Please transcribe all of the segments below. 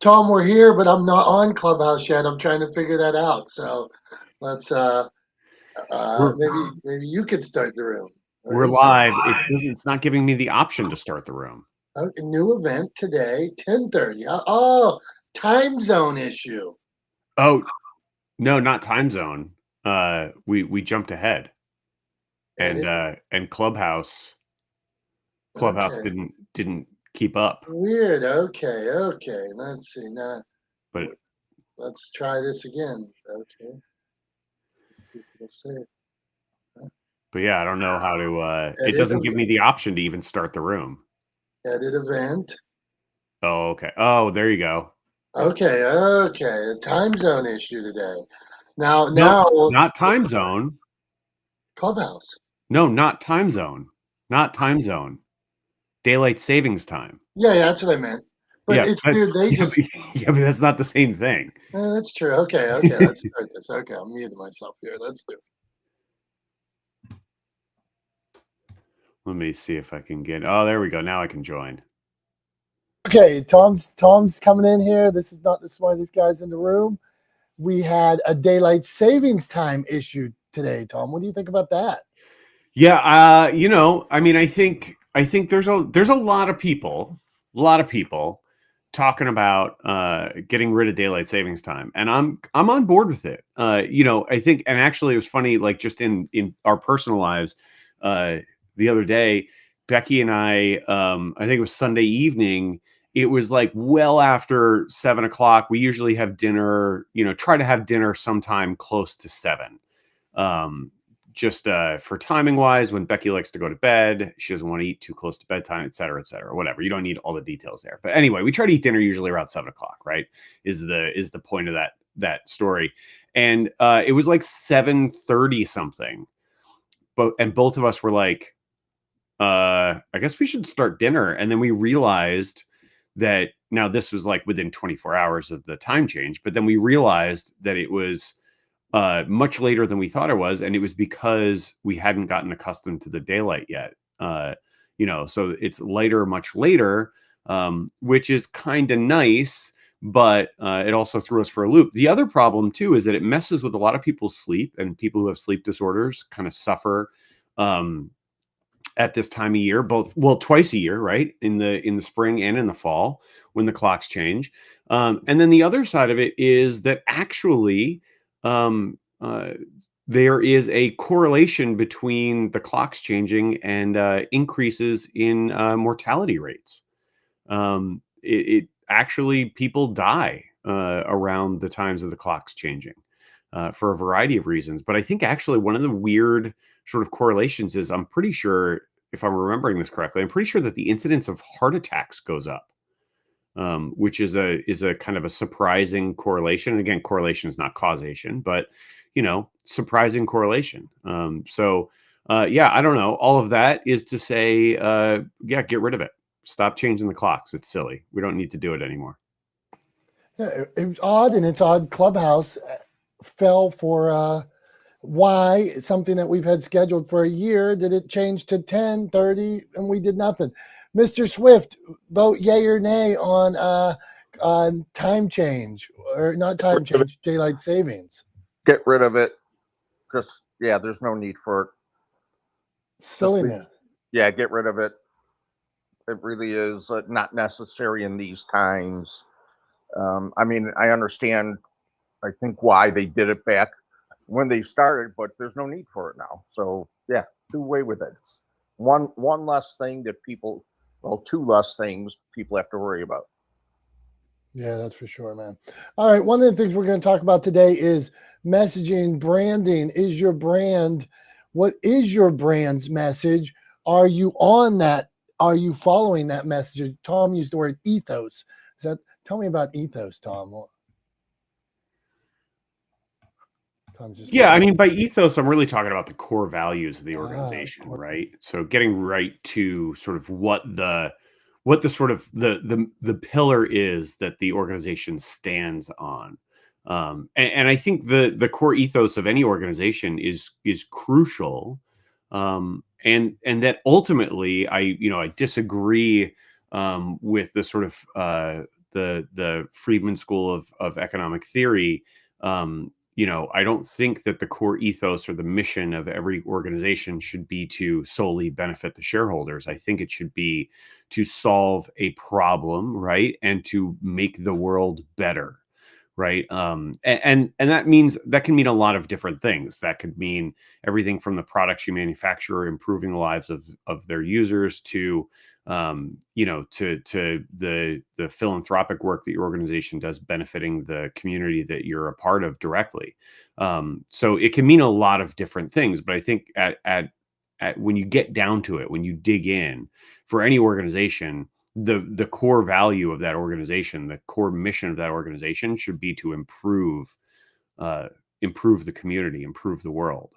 Tom, we're here, but I'm not on Clubhouse yet. I'm trying to figure that out. So let's We're maybe you could start the room. Or we're is there live. It's not giving me the option to start the room. a new event today, 10:30? Oh, time zone issue. Oh, no, not time zone. We jumped ahead. And it, And Clubhouse okay, didn't keep up. weird. Okay. Let's see now. But Let's try this again. Okay, see if it'll say it. but yeah, I don't know how to it Edit, doesn't give me the option to even start the room. edit event. Oh, okay. Oh, there you go. Okay, a time zone issue today. Now, Nope, now not time zone. Clubhouse. No, not time zone. Not time zone. Daylight savings time. Yeah, that's what I meant. But Yeah, it's but weird. They yeah, but, just. yeah, but that's not the same thing. That's true. Okay. Let's start this. Okay, I'm muting myself here. Let's do it. Let me see if I can get. Oh, there we go. Now I can join. Okay, Tom's coming in here. This is not the smartest guys in the room. We had a daylight savings time issue today, Tom. What do you think about that? Yeah, I mean, I think there's a lot of people talking about getting rid of daylight savings time, and I'm on board with it. I think, and actually, it was funny, like just in our personal lives, the other day, Becky and I think it was Sunday evening. It was like well after 7 o'clock. We usually have dinner, try to have dinner sometime close to 7. Just for timing wise, when Becky likes to go to bed, she doesn't want to eat too close to bedtime, et cetera, whatever. You don't need all the details there. But anyway, we try to eat dinner usually around 7 o'clock, right? Is the point of that story. And it was like 7:30 something. And both of us were like, I guess we should start dinner. And then we realized that now this was like within 24 hours of the time change, but then we realized that it was much later than we thought it was, and it was because we hadn't gotten accustomed to the daylight yet. So it's later, much later, which is kind of nice, but it also threw us for a loop. The other problem too is that it messes with a lot of people's sleep, and people who have sleep disorders kind of suffer at this time of year, twice a year, right? In the spring and in the fall when the clocks change. And then the other side of it is that actually there is a correlation between the clocks changing and increases in mortality rates. It actually, people die around the times of the clocks changing for a variety of reasons. But I think actually one of the weird sort of correlations is, I'm pretty sure, if I'm remembering this correctly, I'm pretty sure that the incidence of heart attacks goes up. Which is a kind of a surprising correlation. And again, correlation is not causation, but surprising correlation. Yeah, I don't know. All of that is to say, get rid of it. Stop changing the clocks. It's silly. We don't need to do it anymore. Yeah, it was odd, and it's odd. Clubhouse fell for why something that we've had scheduled for a year, did it change to 10:30 and we did nothing? Mr. Swift, vote yay or nay on time change, or not time change, daylight savings. Get rid of it. There's no need for it. Silliness. Get rid of it. It really is not necessary in these times. I mean, I understand, I think, why they did it back when they started, but there's no need for it now. So yeah, do away with it. It's one less thing that two less things people have to worry about. Yeah, that's for sure, man. All right, one of the things we're going to talk about today is messaging, branding. Is your brand, what is your brand's message? Are you on that? Are you following that message? Tom used the word ethos. Tell me about ethos, Tom. Yeah, I mean, by ethos, I'm really talking about the core values of the organization, right? So getting right to sort of what the sort of the pillar is that the organization stands on. And I think the core ethos of any organization is crucial. And that ultimately I disagree with the sort of the Friedman School of Economic Theory, I don't think that the core ethos or the mission of every organization should be to solely benefit the shareholders. I think it should be to solve a problem, right, and to make the world better, right? And that means that can mean a lot of different things. That could mean everything from the products you manufacture improving the lives of their users to to the philanthropic work that your organization does benefiting the community that you're a part of directly. So it can mean a lot of different things, but I think at when you get down to it, when you dig in, for any organization, the core value of that organization, the core mission of that organization should be to improve the community, improve the world,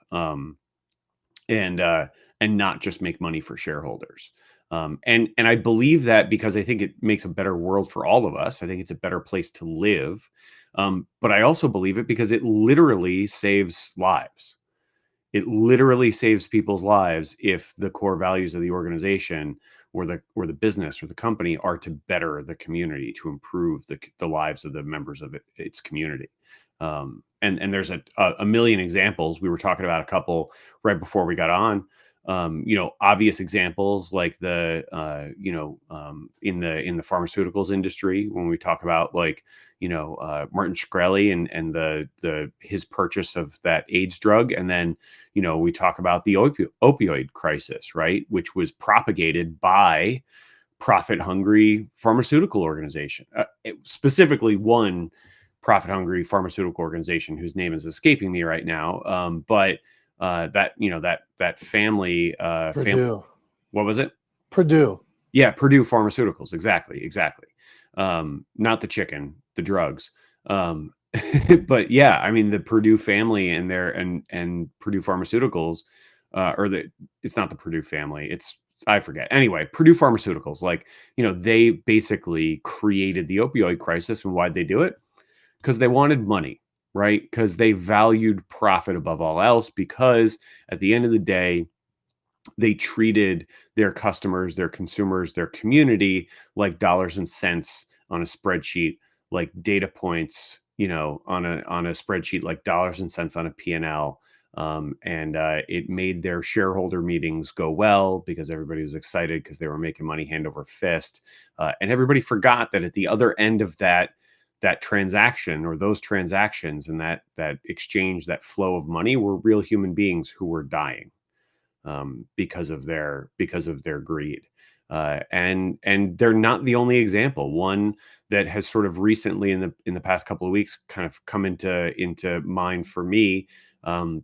and not just make money for shareholders. And I believe that because I think it makes a better world for all of us. I think it's a better place to live. But I also believe it because it literally saves lives. It literally saves people's lives if the core values of the organization or the business or the company are to better the community, to improve the lives of the members of its community. And there's a million examples. We were talking about a couple right before we got on. Obvious examples like in the pharmaceuticals industry, when we talk about Martin Shkreli and his purchase of that AIDS drug, and then we talk about the opioid crisis, right, which was propagated by profit-hungry pharmaceutical organization, specifically one profit-hungry pharmaceutical organization whose name is escaping me right now, but that family, Purdue. What was it? Purdue. Yeah, Purdue Pharmaceuticals. Exactly. Not the chicken, the drugs. But yeah, I mean the Purdue family and Purdue Pharmaceuticals, it's not the Purdue family. I forget. Anyway, Purdue Pharmaceuticals, they basically created the opioid crisis. And why'd they do it? Because they wanted money. Right? Because they valued profit above all else, because at the end of the day, they treated their customers, their consumers, their community like dollars and cents on a spreadsheet, like data points, on a spreadsheet, like dollars and cents on a P&L. And it made their shareholder meetings go well because everybody was excited because they were making money hand over fist. And everybody forgot that at the other end of that transaction, or those transactions, and that exchange, that flow of money, were real human beings who were dying because of their greed. And they're not the only example. One that has sort of recently in the past couple of weeks kind of come into mind for me,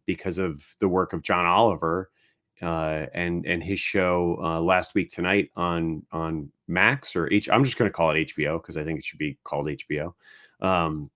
because of the work of John Oliver and his show Last Week Tonight on Max or I'm just going to call it HBO because I think it should be called HBO.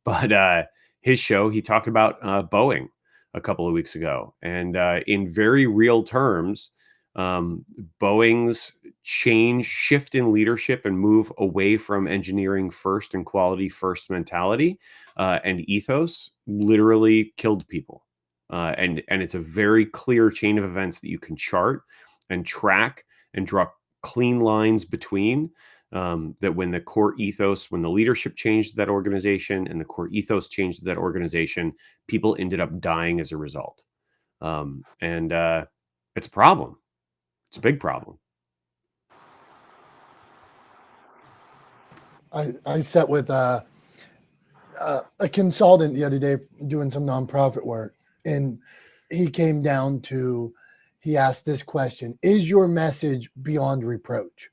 But his show, he talked about Boeing a couple of weeks ago, and in very real terms, Boeing's shift in leadership and move away from engineering first and quality first mentality and ethos literally killed people. And it's a very clear chain of events that you can chart and track and draw clean lines between, that when the core ethos, when the leadership changed that organization and the core ethos changed that organization, people ended up dying as a result. And it's a problem. It's a big problem. I sat with a consultant the other day doing some nonprofit work, and he came down to, he asked this question: is your message beyond reproach?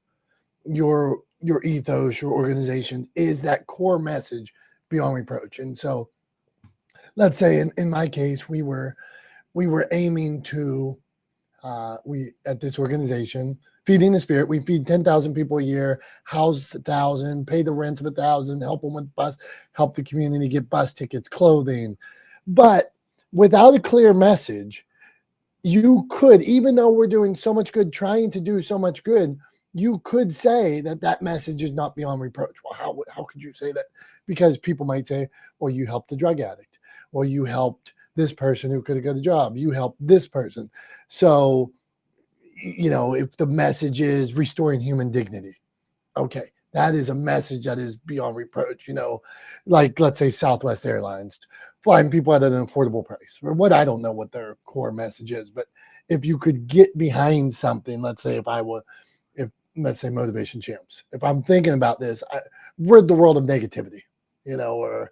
Your ethos, your organization, is that core message beyond reproach? And so let's say in my case, we were aiming to, we at this organization, Feeding the Spirit, we feed 10,000 people a year, house 1,000, pay the rent of 1,000, help them with bus, help the community get bus tickets, clothing. But without a clear message, you could, even though we're doing so much good, trying to do so much good, you could say that message is not beyond reproach. Well, how could you say that? Because people might say, well, you helped the drug addict, or you helped this person who could have got a job, you helped this person. So, if the message is restoring human dignity, okay, that is a message that is beyond reproach. Like let's say Southwest Airlines flying people at an affordable price, or what, I don't know what their core message is, but if you could get behind something, let's say let's say Motivation Champs, if I'm thinking about this, we're the world of negativity, or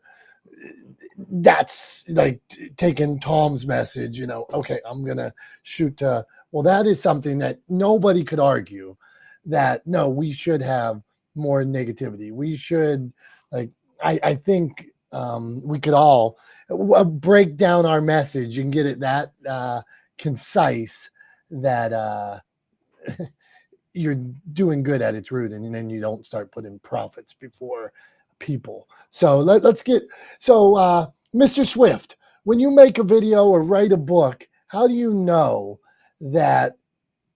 that's like taking Tom's message, okay, I'm going to shoot. Well, that is something that nobody could argue that, no, we should have more negativity. We should, like, I think we could all break down our message and get it that concise that you're doing good at its root, and then you don't start putting profits before people. So let's get, Mr. Swift, when you make a video or write a book, how do you know that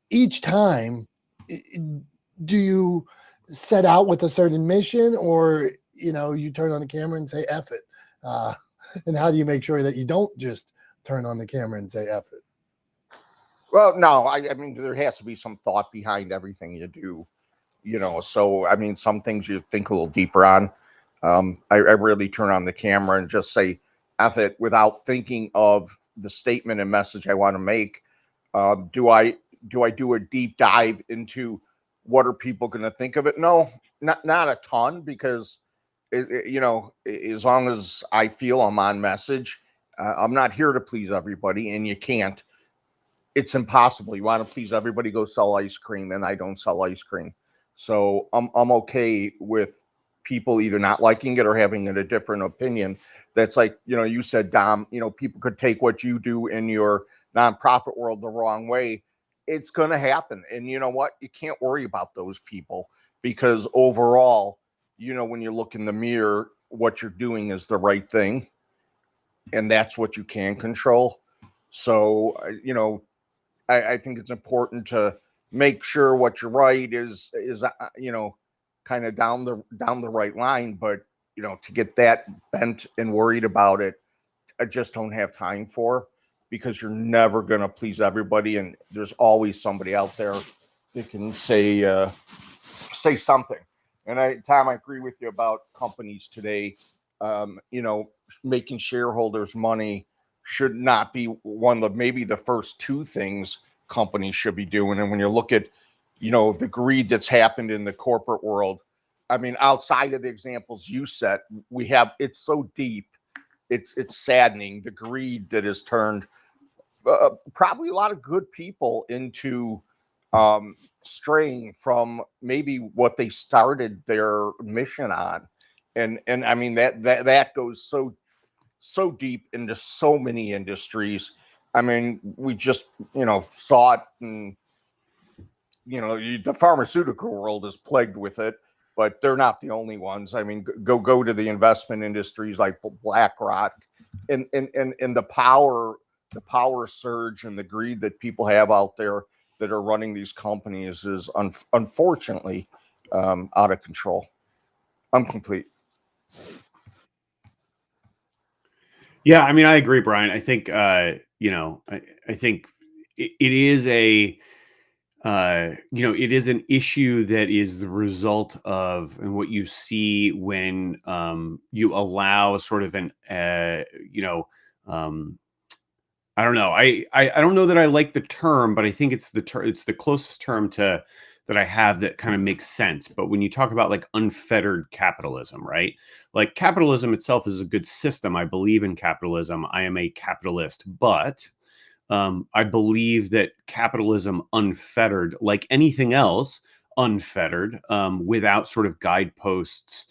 each time, do you set out with a certain mission, or you turn on the camera and say F it, and how do you make sure that you don't just turn on the camera and say F it? Well, no, I mean, there has to be some thought behind everything you do, so I mean, some things you think a little deeper on. I really turn on the camera and just say F it without thinking of the statement and message I want to make. Do I do a deep dive into what are people going to think of it? No, not a ton, because as long as I feel I'm on message, I'm not here to please everybody, and you can't. It's impossible. You want to please everybody, go sell ice cream, and I don't sell ice cream. So I'm okay with people either not liking it or having a different opinion. That's like, you said, Dom, people could take what you do in your nonprofit world the wrong way. It's going to happen. And you know what? You can't worry about those people, because overall, when you look in the mirror, what you're doing is the right thing. And that's what you can control. So, I think it's important to make sure what you write is kind of down the right line. But to get that bent and worried about it, I just don't have time for, because you're never going to please everybody, and there's always somebody out there that can say something. And Tom, I agree with you about companies today. Making shareholders money should not be one of maybe the first two things companies should be doing. And when you look at, the greed that's happened in the corporate world, I mean, outside of the examples you set, it's so deep, it's saddening, the greed that has turned probably a lot of good people into straying from maybe what they started their mission on. And I mean, that goes so deep into so many industries. I mean, we just, saw it, and, the pharmaceutical world is plagued with it, but they're not the only ones. I mean, go to the investment industries like BlackRock, and the power surge and the greed that people have out there that are running these companies is unfortunately out of control. I'm complete. Yeah, I mean, I agree, Brian. I think, I think it is it is an issue that is the result of, and what you see when you allow sort of an, I don't know. I don't know that I like the term, but I think it's it's the closest term to that I have that kind of makes sense. But when you talk about like unfettered capitalism, right? Like capitalism itself is a good system. I believe in capitalism. I am a capitalist, but I believe that capitalism unfettered, like anything else, unfettered, without sort of guideposts,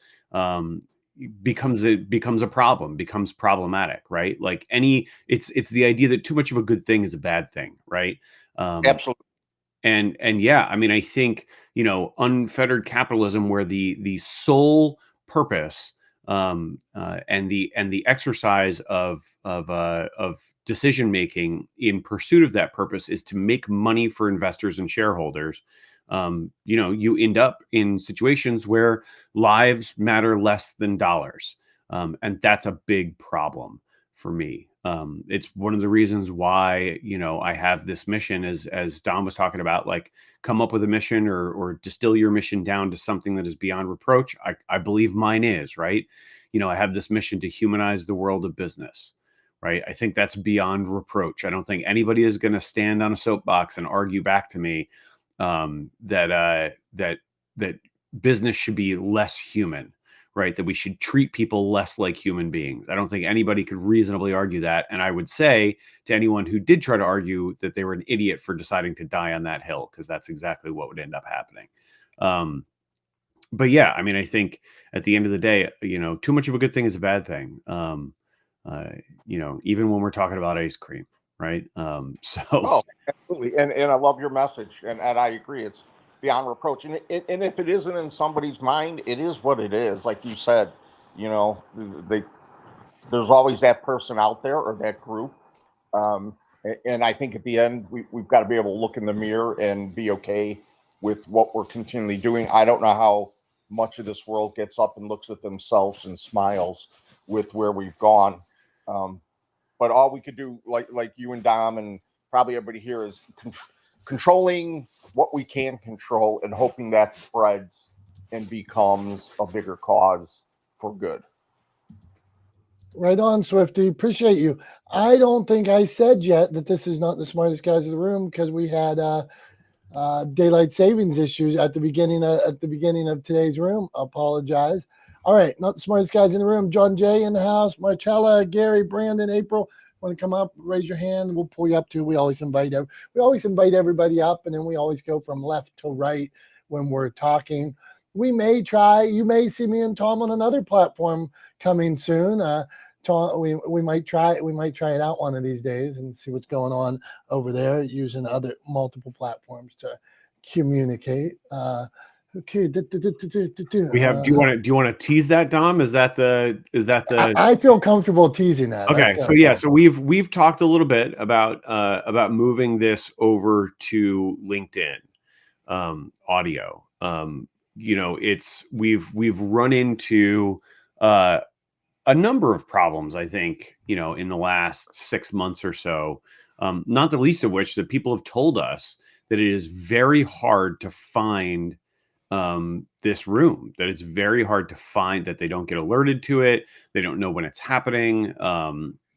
becomes a problem, becomes problematic, right? Like it's the idea that too much of a good thing is a bad thing, right? Absolutely. And yeah, I mean, I think, unfettered capitalism, where the sole purpose and the exercise of decision making in pursuit of that purpose is to make money for investors and shareholders. You end up in situations where lives matter less than dollars, and that's a big problem for me. It's one of the reasons why, I have this mission, as Dom was talking about, like, come up with a mission, or distill your mission down to something that is beyond reproach. I believe mine is, right. I have this mission to humanize the world of business, right. I think that's beyond reproach. I don't think anybody is going to stand on a soapbox and argue back to me that business should be less human, right? That we should treat people less like human beings. I don't think anybody could reasonably argue that. And I would say to anyone who did try to argue that they were an idiot for deciding to die on that hill, because that's exactly what would end up happening. But yeah, I mean, I think at the end of the day, too much of a good thing is a bad thing. Even when we're talking about ice cream, right? So. Oh, absolutely. And I love your message. And I agree. It's beyond reproach. And if it isn't in somebody's mind, it is what it is. Like you said, there's always that person out there, or that group. And I think at the end, we've got to be able to look in the mirror and be okay with what we're continually doing. I don't know how much of this world gets up and looks at themselves and smiles with where we've gone. But all we could do, like you and Dom and probably everybody here, is controlling what we can control and hoping that spreads and becomes a bigger cause for good. Right on, Swifty. Appreciate you. I don't think I said yet that this is not the smartest guys in the room, because we had daylight savings issues at the beginning of today's room. I apologize. All right, not the smartest guys in the room. John Jay in the house. Marcella, Gary, Brandon, April. Want to come up? Raise your hand. We'll pull you up too. We always invite everybody up, and then we always go from left to right when we're talking. You may see me and Tom on another platform coming soon. Tom, we might try it out one of these days and see what's going on over there, using other multiple platforms to communicate. Okay. We have. Do you want to tease that, Dom? Is that the? I feel comfortable teasing that. Okay. So yeah. So we've talked a little bit about moving this over to LinkedIn audio. We've run into a number of problems, I think, in the last 6 months or so. Not the least of which that people have told us that it is very hard to find this room, that it's very hard to find, that they don't get alerted to it. They don't know when it's happening.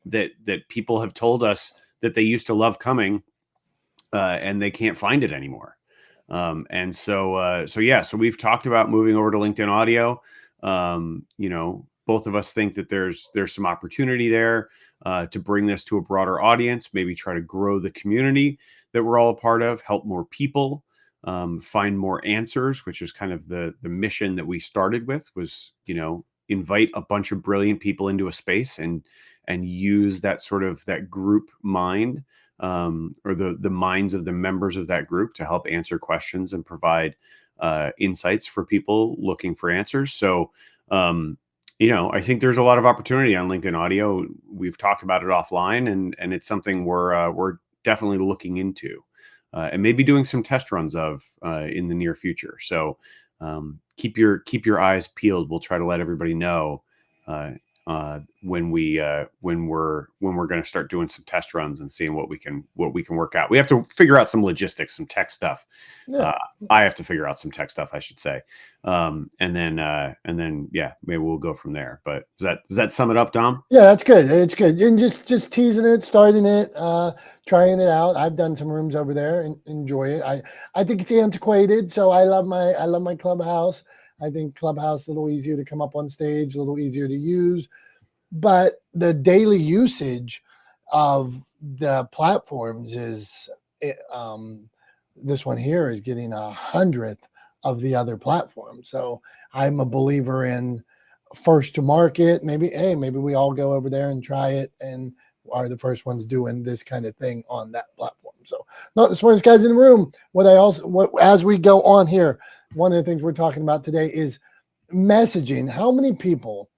That people have told us that they used to love coming and they can't find it anymore. So we've talked about moving over to LinkedIn audio. Both of us think that there's some opportunity there to bring this to a broader audience, maybe try to grow the community that we're all a part of, help more people, find more answers, which is kind of the mission that we started with, was, invite a bunch of brilliant people into a space and use that sort of that group mind, or the minds of the members of that group, to help answer questions and provide insights for people looking for answers. So, I think there's a lot of opportunity on LinkedIn audio. We've talked about it offline, and it's something we're definitely looking into, and maybe doing some test runs of in the near future. So keep your eyes peeled. We'll try to let everybody know when we're going to start doing some test runs and seeing what we can work out. We have to figure out some logistics, some tech stuff. Yeah. I have to figure out some tech stuff, I should say. And then maybe we'll go from there. But does that sum it up, Dom? Yeah, that's good. It's good. And just teasing it, starting it, trying it out. I've done some rooms over there and enjoy it. I think it's antiquated, so I love my Clubhouse. I think Clubhouse is a little easier to come up on stage, a little easier to use, but the daily usage of the platforms is, this one here is getting 100th of the other platforms. So I'm a believer in first to market. Maybe we all go over there and try it and are the first ones doing this kind of thing on that platform. So not the smartest guys in the room. As we go on here, one of the things we're talking about today is messaging. How many people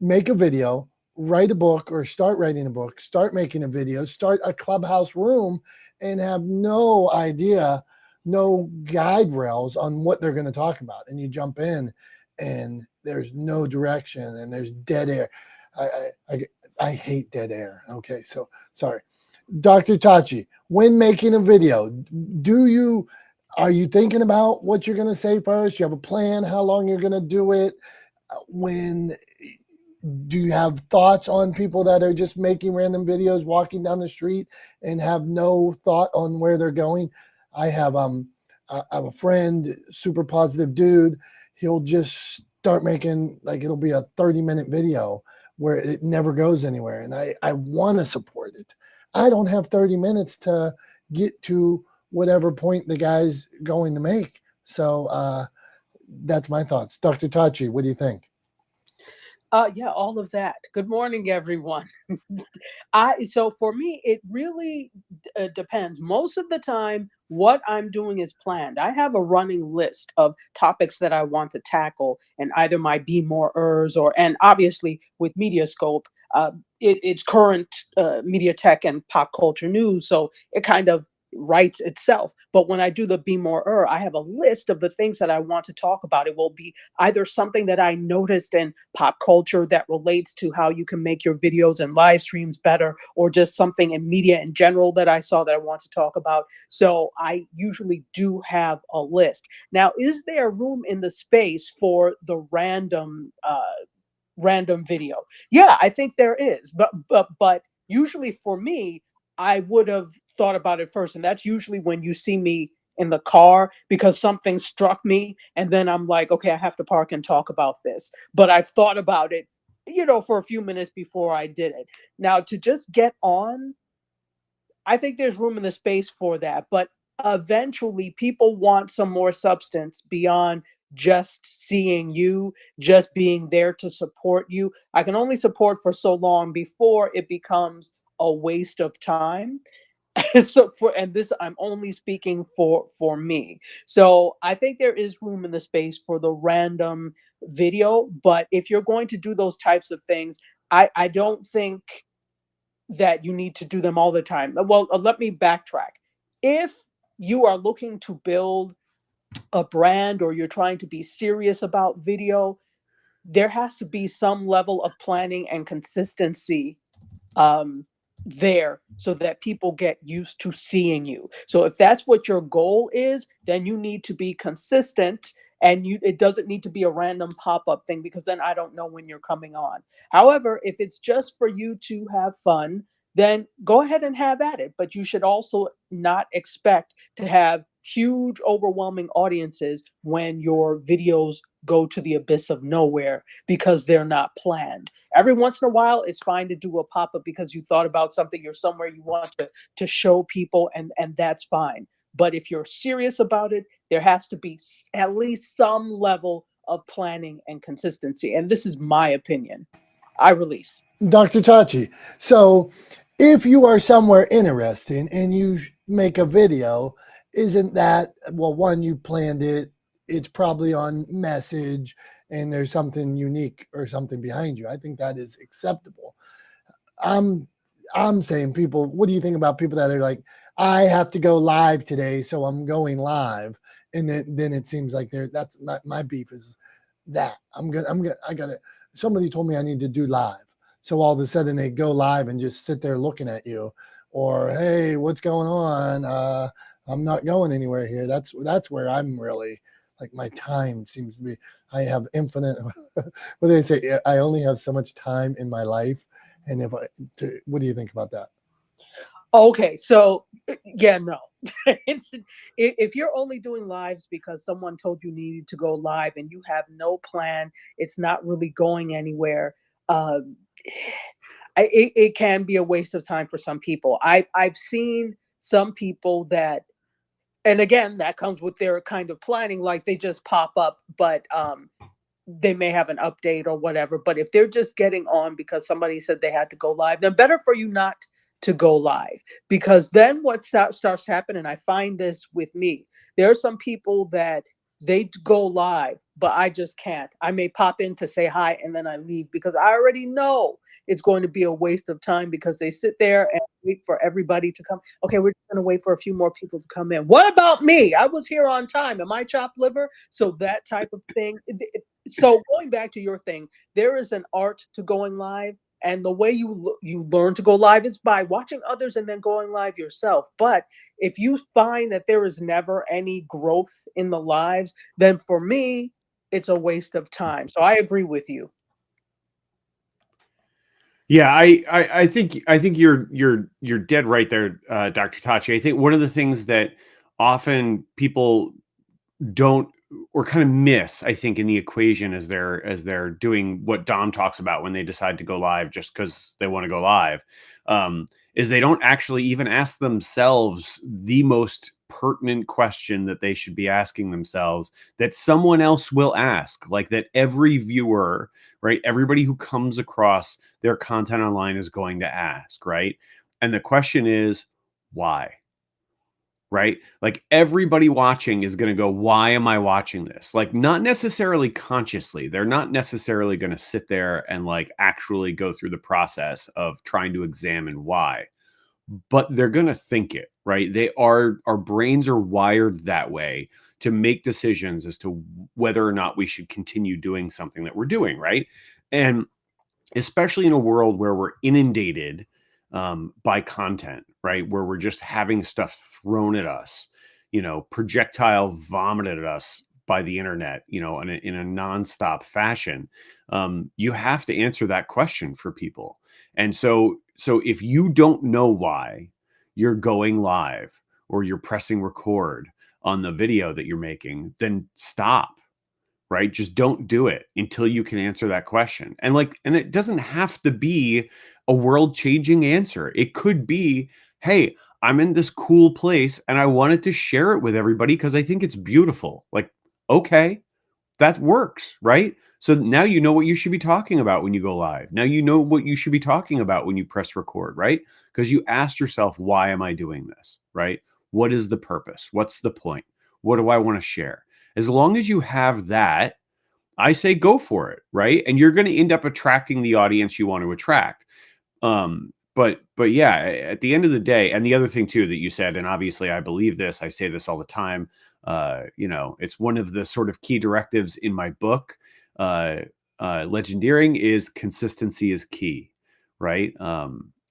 make a video, write a book, or start writing a book, start making a video, start a Clubhouse room, and have no idea, no guide rails on what they're going to talk about? And you jump in and there's no direction and there's dead air. I hate dead air. Okay, so sorry. Dr. Tachi, when making a video, are you thinking about what you're going to say first? You have a plan, how long you're going to do it? When do you have thoughts on people that are just making random videos, walking down the street and have no thought on where they're going? I have a friend, super positive dude. He'll just start making, like, it'll be a 30-minute video where it never goes anywhere. And I want to support it. I don't have 30 minutes to get to whatever point the guy's going to make. So that's my thoughts. Dr. Tachi, what do you think? Yeah, all of that. Good morning, everyone. So for me, it really depends. Most of the time, what I'm doing is planned. I have a running list of topics that I want to tackle, and either my Be More Ers and obviously with Mediascope, it's current media tech and pop culture news, so it kind of writes itself. But when I do the Be More I have a list of the things that I want to talk about. It will be either something that I noticed in pop culture that relates to how you can make your videos and live streams better, or just something in media in general that I saw that I want to talk about. So I usually do have a list. Now, is there room in the space for the random video? Yeah, I think there is. But usually for me, I would have thought about it first. And that's usually when you see me in the car because something struck me. And then I'm like, okay, I have to park and talk about this. But I've thought about it, for a few minutes before I did it. Now, to just get on, I think there's room in the space for that. But eventually, people want some more substance beyond just seeing you, just being there to support you. I can only support for so long before it becomes a waste of time. And this, I'm only speaking for me. So I think there is room in the space for the random video. But if you're going to do those types of things, I don't think that you need to do them all the time. Well, let me backtrack. If you are looking to build a brand, or you're trying to be serious about video, there has to be some level of planning and consistency um, there, so that people get used to seeing you. So if that's what your goal is, then you need to be consistent, and it doesn't need to be a random pop-up thing, because then I don't know when you're coming on. However, if it's just for you to have fun, then go ahead and have at it. But you should also not expect to have huge, overwhelming audiences when your videos go to the abyss of nowhere because they're not planned. Every once in a while, it's fine to do a pop-up because you thought about something, you're somewhere you want to show people, and that's fine. But if you're serious about it, there has to be at least some level of planning and consistency. And this is my opinion. I release. Dr. Tachi, so if you are somewhere interesting and you make a video, isn't that, well, one, you planned it, it's probably on message, and there's something unique or something behind you. I think that is acceptable. I'm saying, people, what do you think about people that are like, I have to go live today, so I'm going live, and then it seems like that's my beef is that I gotta. Somebody told me I need to do live, so all of a sudden they go live and just sit there looking at you, or hey, what's going on? I'm not going anywhere here. That's where I'm really, like, my time seems to be. I have infinite. What do they say? I only have so much time in my life. And what do you think about that? Okay, so yeah, no. If you're only doing lives because someone told you needed to go live and you have no plan, it's not really going anywhere. Um, it can be a waste of time for some people. I've seen some people that, and again, that comes with their kind of planning, like they just pop up, but they may have an update or whatever. But if they're just getting on because somebody said they had to go live, then better for you not to go live, because then what starts happening, I find this with me, there are some people that they go live, but I just can't. I may pop in to say hi and then I leave because I already know it's going to be a waste of time, because they sit there and wait for everybody to come. Okay, we're just going to wait for a few more people to come in. What about me? I was here on time. Am I chopped liver? So that type of thing. So going back to your thing, there is an art to going live. And the way you learn to go live is by watching others and then going live yourself. But if you find that there is never any growth in the lives, then for me, it's a waste of time. So I agree with you. Yeah, I think you're dead right there, Dr. Tachi. I think one of the things that often people don't or kind of miss, I think, in the equation as they're doing what Dom talks about when they decide to go live just because they want to go live, is they don't actually even ask themselves the most pertinent question that they should be asking themselves that someone else will ask, like that every viewer, right? Everybody who comes across their content online is going to ask, right? And the question is, why? Right? Like everybody watching is going to go, why am I watching this? Like not necessarily consciously. They're not necessarily going to sit there and like actually go through the process of trying to examine why, but they're going to think it, right? Our brains are wired that way to make decisions as to whether or not we should continue doing something that we're doing, right? And especially in a world where we're inundated by content, right? Where we're just having stuff thrown at us, projectile vomited at us by the internet, in a nonstop fashion. You have to answer that question for people. And so if you don't know why you're going live or you're pressing record on the video that you're making, then stop, right? Just don't do it until you can answer that question. And it doesn't have to be a world changing answer. It could be, hey, I'm in this cool place and I wanted to share it with everybody because I think it's beautiful. Like, okay, that works, right? So now you know what you should be talking about when you go live. Now you know what you should be talking about when you press record, right? Because you asked yourself, why am I doing this, right? What is the purpose? What's the point? What do I want to share? As long as you have that, I say go for it, right? And you're going to end up attracting the audience you want to attract. But yeah, at the end of the day, and the other thing too that you said, and obviously I believe this, I say this all the time. It's one of the sort of key directives in my book. Legendeering is consistency is key, right?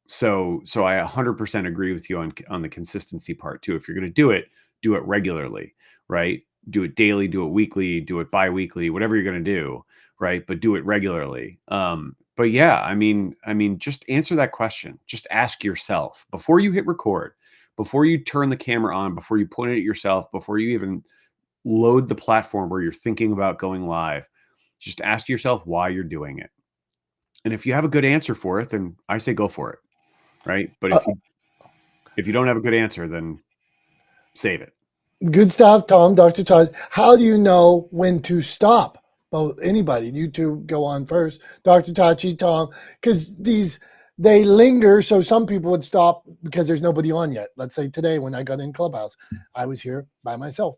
So I 100% agree with you on the consistency part too. If you're going to do it regularly, right? Do it daily, do it weekly, do it bi-weekly, whatever you're going to do, right? But do it regularly. But yeah, I mean, just answer that question. Just ask yourself before you hit record, before you turn the camera on, before you point it at yourself, before you even load the platform where you're thinking about going live, just ask yourself why you're doing it. And if you have a good answer for it, then I say go for it, right? But if you don't have a good answer, then save it. Good stuff, Tom. Dr. Todd, how do you know when to stop? Both anybody, you two go on first. Dr. Tachi, Tom, because they linger, so some people would stop because there's nobody on yet. Let's say today when I got in Clubhouse, I was here by myself.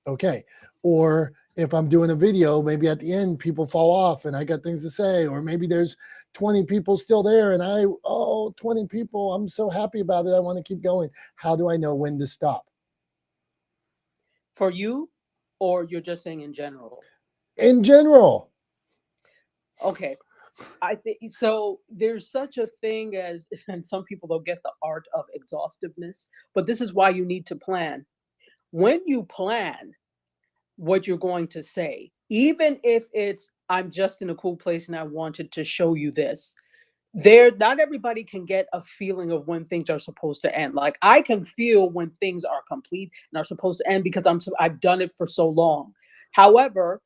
Okay. Or if I'm doing a video, maybe at the end people fall off and I got things to say, or maybe there's 20 people still there and 20 people, I'm so happy about it, I want to keep going. How do I know when to stop? For you, or you're just saying in general? In general. Okay. I think so. There's such a thing as, and some people don't get the art of exhaustiveness, but this is why you need to plan. When you plan what you're going to say, even if it's, I'm just in a cool place and I wanted to show you this, not everybody can get a feeling of when things are supposed to end. Like I can feel when things are complete and are supposed to end because I've done it for so long. However,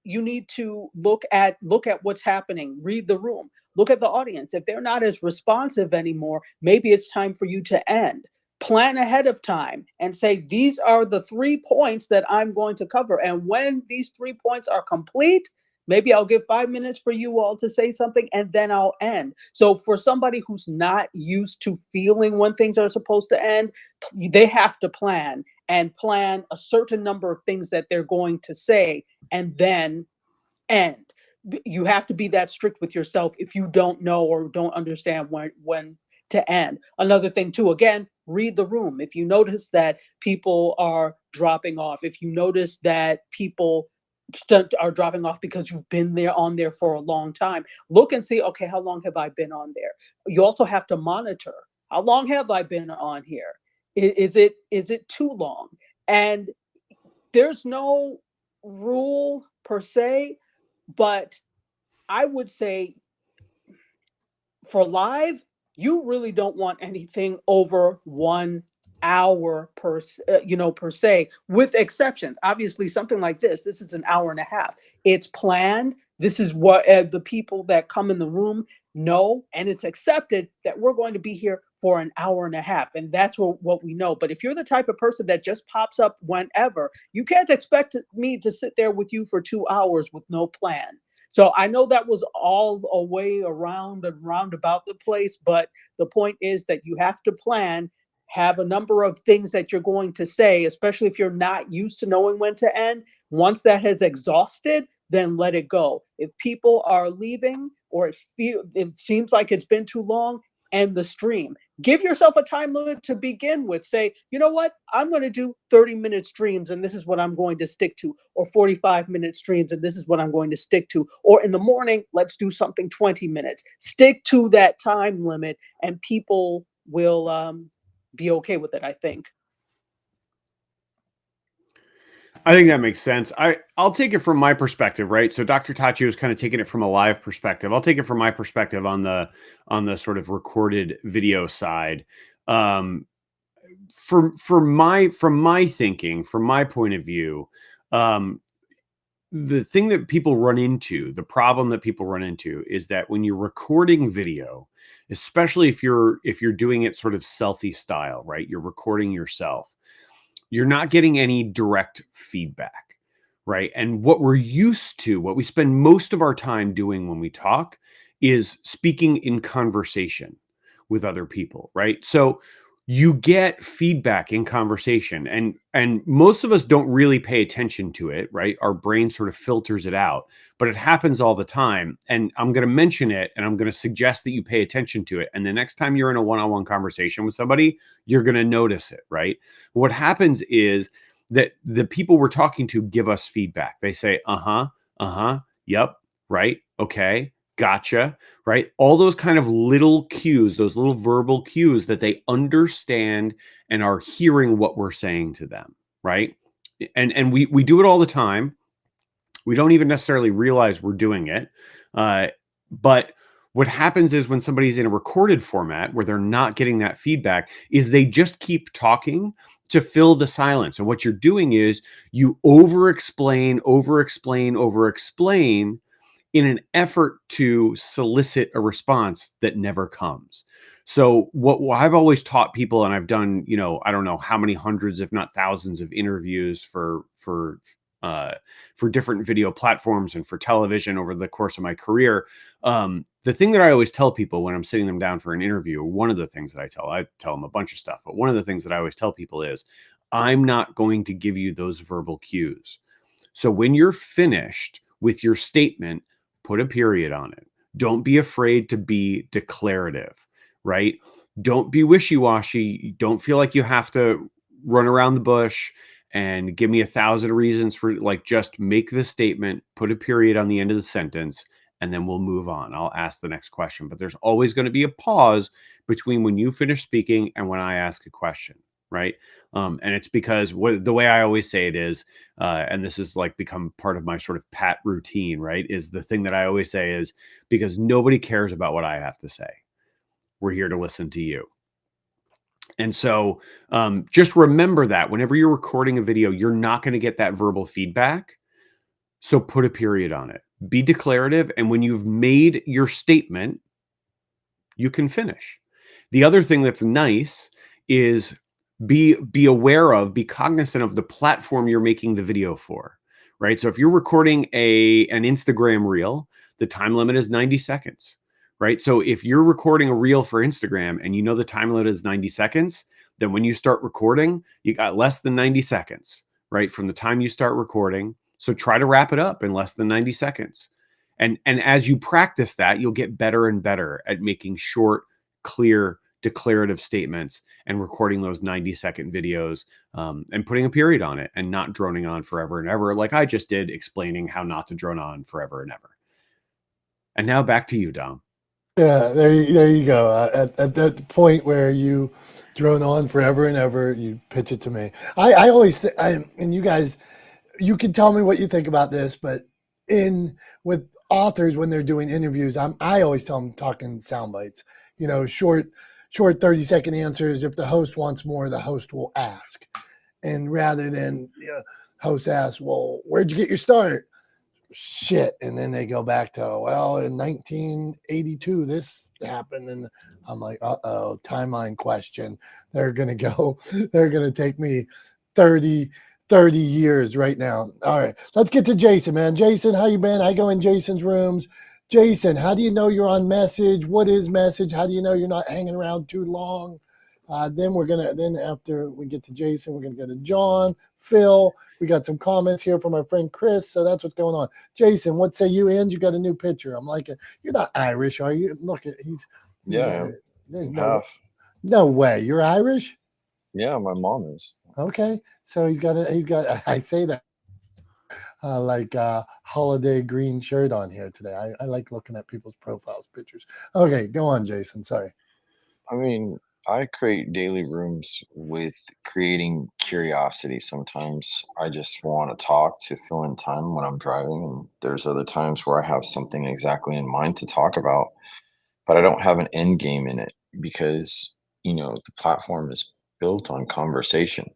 you need to look at what's happening, read the room, look at the audience. If they're not as responsive anymore, maybe it's time for you to end. Plan ahead of time and say, these are the 3 points that I'm going to cover. And when these 3 points are complete, maybe I'll give 5 minutes for you all to say something and then I'll end. So for somebody who's not used to feeling when things are supposed to end, they have to plan a certain number of things that they're going to say and then end. You have to be that strict with yourself if you don't know or don't understand when to end. Another thing too, again, read the room. If you notice that people are dropping off, if you notice that people are dropping off because you've been there on there for a long time. Look and see, okay, how long have I been on there? You also have to monitor, how long have I been on here? Is it too long? And there's no rule per se, but I would say for live, you really don't want anything over 1 hour per se, with exceptions. Obviously, something like this is an hour and a half. It's planned. This is what the people that come in the room know, and it's accepted that we're going to be here for an hour and a half, and that's what we know. But if you're the type of person that just pops up whenever, you can't expect me to sit there with you for 2 hours with no plan. So I know that was all a way around and round about the place, but the point is that you have to plan, have a number of things that you're going to say, especially if you're not used to knowing when to end. Once that has exhausted, then let it go. If people are leaving or it seems like it's been too long, end the stream. Give yourself a time limit to begin with. Say, you know what? I'm going to do 30-minute streams and this is what I'm going to stick to, or 45-minute streams and this is what I'm going to stick to. Or in the morning, let's do something 20 minutes. Stick to that time limit and people will be okay with it, I think. I think that makes sense. I'll take it from my perspective, right? So Dr. Tachi was kind of taking it from a live perspective. I'll take it from my perspective on the sort of recorded video side. From my thinking, from my point of view, the thing that people run into, the problem that people run into, is that when you're recording video, especially if you're doing it sort of selfie style, right? You're recording yourself. You're not getting any direct feedback, right? And what we're used to, what we spend most of our time doing when we talk, is speaking in conversation with other people, right? So you get feedback in conversation, and most of us don't really pay attention to it, right? Our brain sort of filters it out, but it happens all the time. And I'm going to mention it, and I'm going to suggest that you pay attention to it. And the next time you're in a one-on-one conversation with somebody, you're going to notice it, right? What happens is that the people we're talking to give us feedback. They say, yep, right, okay, gotcha, right? All those kind of little cues, those little verbal cues that they understand and are hearing what we're saying to them, right? And we do it all the time. We don't even necessarily realize we're doing it. But what happens is when somebody's in a recorded format where they're not getting that feedback, is they just keep talking to fill the silence. And what you're doing is you over-explain in an effort to solicit a response that never comes. So what I've always taught people, and I've done, I don't know how many hundreds, if not thousands, of interviews for different video platforms and for television over the course of my career. The thing that I always tell people when I'm sitting them down for an interview, one of the things that I tell them a bunch of stuff, but one of the things that I always tell people is, I'm not going to give you those verbal cues. So when you're finished with your statement, put a period on it. Don't be afraid to be declarative, right? Don't be wishy-washy. Don't feel like you have to run around the bush and give me 1,000 reasons for, just make the statement, put a period on the end of the sentence, and then we'll move on. I'll ask the next question. But there's always going to be a pause between when you finish speaking and when I ask a question, right? And it's because the way I always say it is, and this is become part of my sort of pat routine, right? Is the thing that I always say is, because nobody cares about what I have to say. We're here to listen to you. And so just remember that whenever you're recording a video, you're not going to get that verbal feedback. So put a period on it. Be declarative. And when you've made your statement, you can finish. The other thing that's nice is be cognizant of the platform you're making the video for, right? So if you're recording an Instagram reel, the time limit is 90 seconds, right? So if you're recording a reel for Instagram and the time limit is 90 seconds, then when you start recording, you got less than 90 seconds, right? From the time you start recording. So try to wrap it up in less than 90 seconds. And as you practice that, you'll get better and better at making short, clear, declarative statements and recording those 90-second videos and putting a period on it and not droning on forever and ever, like I just did, explaining how not to drone on forever and ever. And now back to you, Dom. Yeah, there you go. At that point where you drone on forever and ever, you pitch it to me. I always and you guys, you can tell me what you think about this, but with authors when they're doing interviews, I always tell them talking sound bites. You know, short 30-second answers. If the host wants more, the host will ask, and rather than host asks, "Well, where'd you get your start?" Shit, and then they go back to, well, in 1982 this happened, and I'm like, uh-oh, timeline question. They're gonna take me 30 years right now. All right, let's get to Jason, man. Jason, how you been? I go in Jason's rooms. Jason, how do you know you're on message? What is message? How do you know you're not hanging around too long? Then after we get to Jason, we're gonna go to John, Phil. We got some comments here from our friend Chris, so that's what's going on. Jason, what say you? And you got a new picture. I'm like, you're not Irish, are you? Look at Yeah, there's half. no way. You're Irish? Yeah, my mom is. Okay, so he's got. I say that like holiday green shirt on here today. I like looking at people's profiles pictures. Okay, go on, Jason. Sorry. I mean, I create daily rooms with creating curiosity. Sometimes I just want to talk to fill in time when I'm driving, and there's other times where I have something exactly in mind to talk about, but I don't have an end game in it because, the platform is built on conversation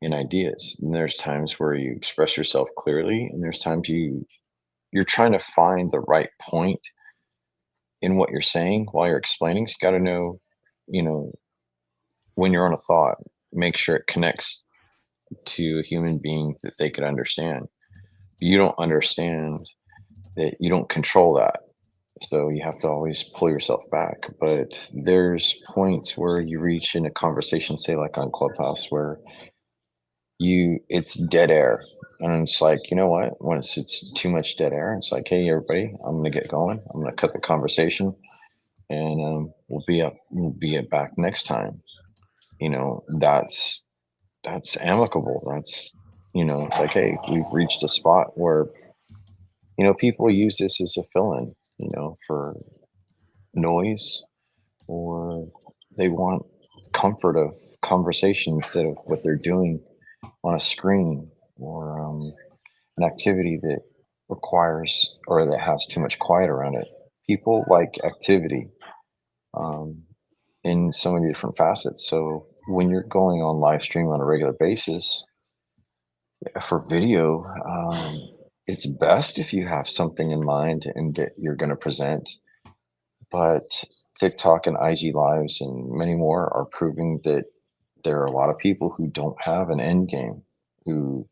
and ideas. And there's times where you express yourself clearly, and there's times you're trying to find the right point in what you're saying while you're explaining. So you got to know, you know, when you're on a thought, make sure it connects to a human being that they could understand. You don't understand that, you don't control that. So you have to always pull yourself back. But there's points where you reach in a conversation, say like on Clubhouse, where it's dead air. And it's like, you know what? When it's too much dead air, it's like, hey everybody, I'm gonna get going. I'm gonna cut the conversation, and we'll be back next time. That's amicable. That's it's like, hey, we've reached a spot where people use this as a fill-in, for noise, or they want comfort of conversation instead of what they're doing on a screen, or an activity that requires or that has too much quiet around it. People like activity in so many different facets. So when you're going on live stream on a regular basis for video, it's best if you have something in mind and that you're going to present. But TikTok and IG lives and many more are proving that there are a lot of people who don't have an end game, who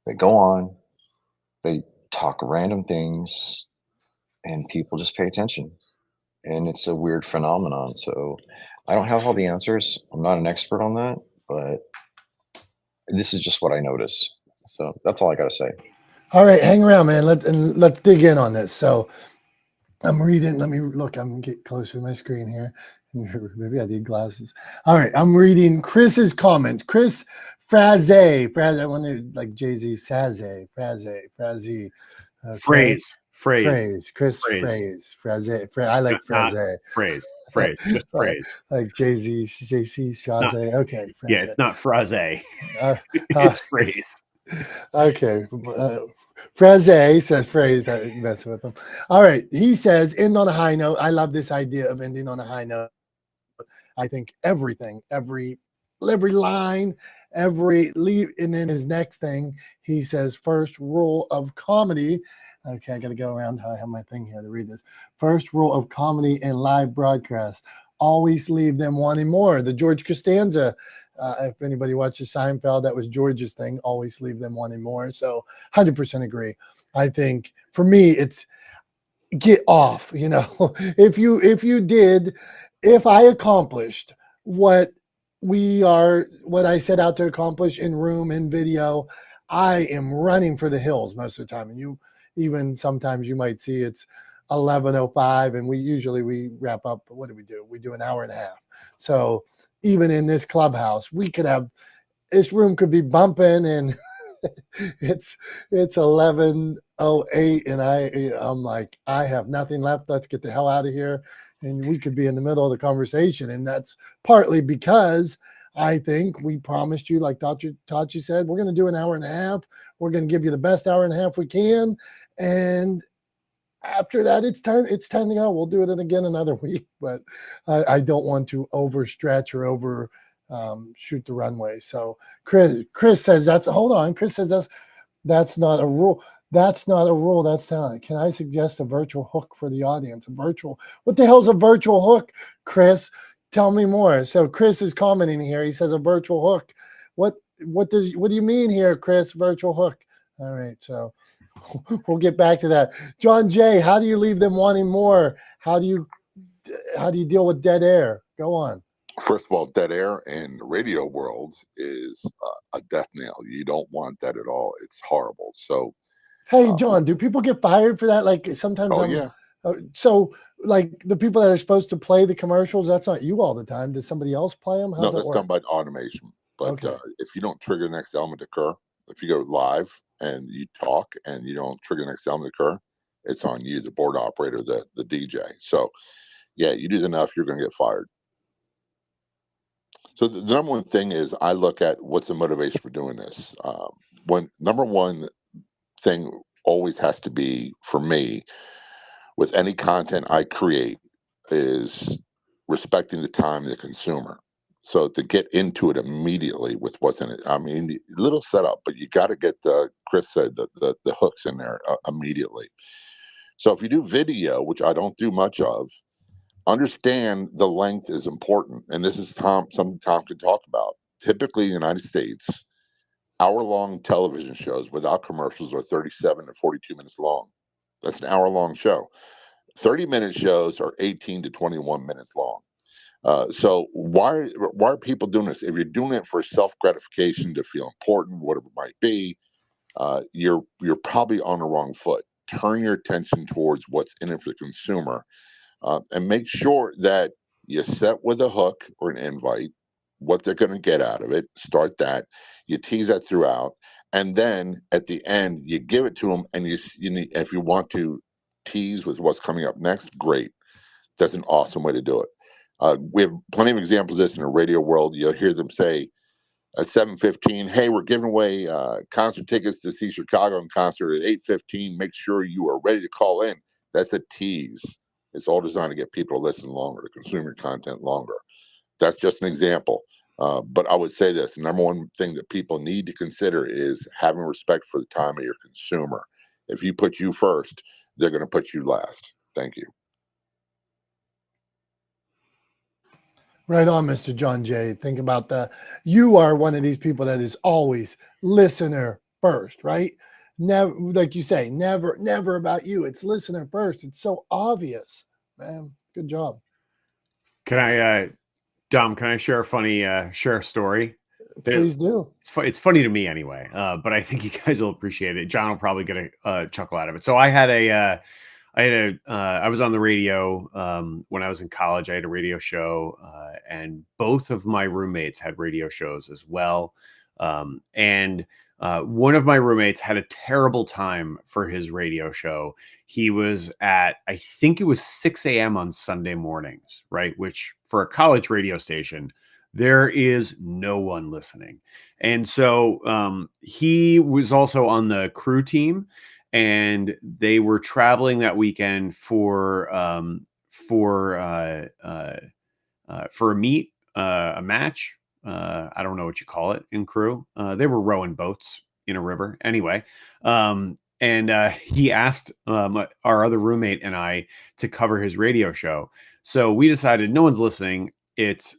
they go on, they talk random things, and people just pay attention. And it's a weird phenomenon. So I don't have all the answers. I'm not an expert on that, but this is just what I notice. So that's all I got to say. All right, hang around, man. Let's dig in on this. So I'm reading. Let me look. I'm gonna get closer to my screen here. Maybe I need glasses. All right, I'm reading Chris's comments. Chris Fraze. I wonder, like Jay-Z, Saze, Fraze. Okay. Phrase. Chris Fraze. I like Fraze. Phrase. Just phrase. Like Jay-Z, JC, Shaze. Okay. Fraze. Yeah, it's not phrase. It's phrase. Okay. Fraze says phrase. I mess with him. All right. He says, end on a high note. I love this idea of ending on a high note. I think everything, every line, and then his next thing, he says, first rule of comedy. Okay, I got to go around. I have my thing here to read this. First rule of comedy in live broadcast: always leave them wanting more. The George Costanza. If anybody watches Seinfeld, that was George's thing. Always leave them wanting more. So, 100% agree. I think for me, it's get off. If I accomplished what I set out to accomplish in room, in video, I am running for the hills most of the time. And even sometimes you might see it's 11:05, and we wrap up. What do? We do an hour and a half. So even in this clubhouse, we could have this room could be bumping, and it's 11:08, and I'm like, I have nothing left. Let's get the hell out of here. And we could be in the middle of the conversation, and that's partly because I think we promised you, like Tachi said, we're going to do an hour and a half. We're going to give you the best hour and a half we can, and after that, it's time to go. We'll do it again another week, but I don't want to overstretch or over shoot the runway. So Chris says Chris says that's not a rule. That's not a rule. That's talent. Can I suggest a virtual hook for the audience? What the hell's a virtual hook, Chris? Tell me more. So Chris is commenting here. He says a virtual hook. What do you mean here, Chris? Virtual hook. All right. So we'll get back to that. John Jay, how do you leave them wanting more? How do you deal with dead air? Go on. First of all, dead air in the radio world is a death knell. You don't want that at all. It's horrible. So, hey, John, do people get fired for that? Like sometimes yeah. So like the people that are supposed to play the commercials, that's not you all the time. Does somebody else play them? No, that's done by automation. But okay. If you don't trigger the next element to occur, if you go live and you talk and you don't trigger the next element to occur, it's on you, the board operator, the DJ. So, yeah, you do enough, you're going to get fired. So the number one thing is I look at what's the motivation for doing this. Number one thing always has to be for me with any content I create is respecting the time of the consumer. So to get into it immediately with what's in it, I mean, little setup, but you got to get Chris said the hooks in there immediately. So if you do video, which I don't do much of, understand the length is important. And this is something Tom could talk about. Typically in the United States, hour-long television shows without commercials are 37 to 42 minutes long. That's an hour-long show. 30-minute shows are 18 to 21 minutes long. So why are people doing this? If you're doing it for self-gratification, to feel important, whatever it might be, you're probably on the wrong foot. Turn your attention towards what's in it for the consumer, and make sure that you set with a hook or an invite what they're going to get out of it. Start that. You tease that throughout, and then at the end you give it to them. And if you want to tease with what's coming up next, great. That's an awesome way to do it. We have plenty of examples of this in the radio world. You'll hear them say at 7:15, "Hey, we're giving away concert tickets to see Chicago in concert at 8:15. Make sure you are ready to call in." That's a tease. It's all designed to get people to listen longer, to consume your content longer. That's just an example. But I would say this: the number one thing that people need to consider is having respect for the time of your consumer. If you put you first, they're going to put you last. Thank you. Right on, Mr. John Jay. Think about that. You are one of these people that is always listener first, right? Never, like you say, never about you. It's listener first. It's so obvious, man. Good job. Can I, Dom? Can I share a funny share a story? Please do. It's funny to me anyway, but I think you guys will appreciate it. John will probably get a chuckle out of it. So I was on the radio when I was in college. I had a radio show, and both of my roommates had radio shows as well. And one of my roommates had a terrible time for his radio show. He was at, I think it was 6 a.m. on Sunday mornings, right? Which for a college radio station, there is no one listening. And so he was also on the crew team, and they were traveling that weekend for a meet, a match. I don't know what you call it in crew. They were rowing boats in a river. Anyway, and he asked our other roommate and I to cover his radio show. So we decided no one's listening. It's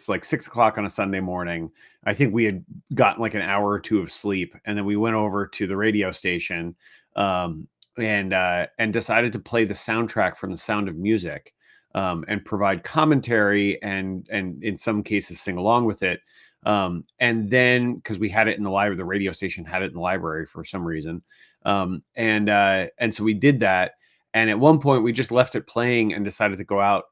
like 6 o'clock on a Sunday morning. I think we had gotten like an hour or two of sleep, and then we went over to the radio station and decided to play the soundtrack from The Sound of Music, and provide commentary and in some cases sing along with it. And then because we had it in the library, the radio station had it in the library for some reason. And so we did that. And at one point we just left it playing and decided to go out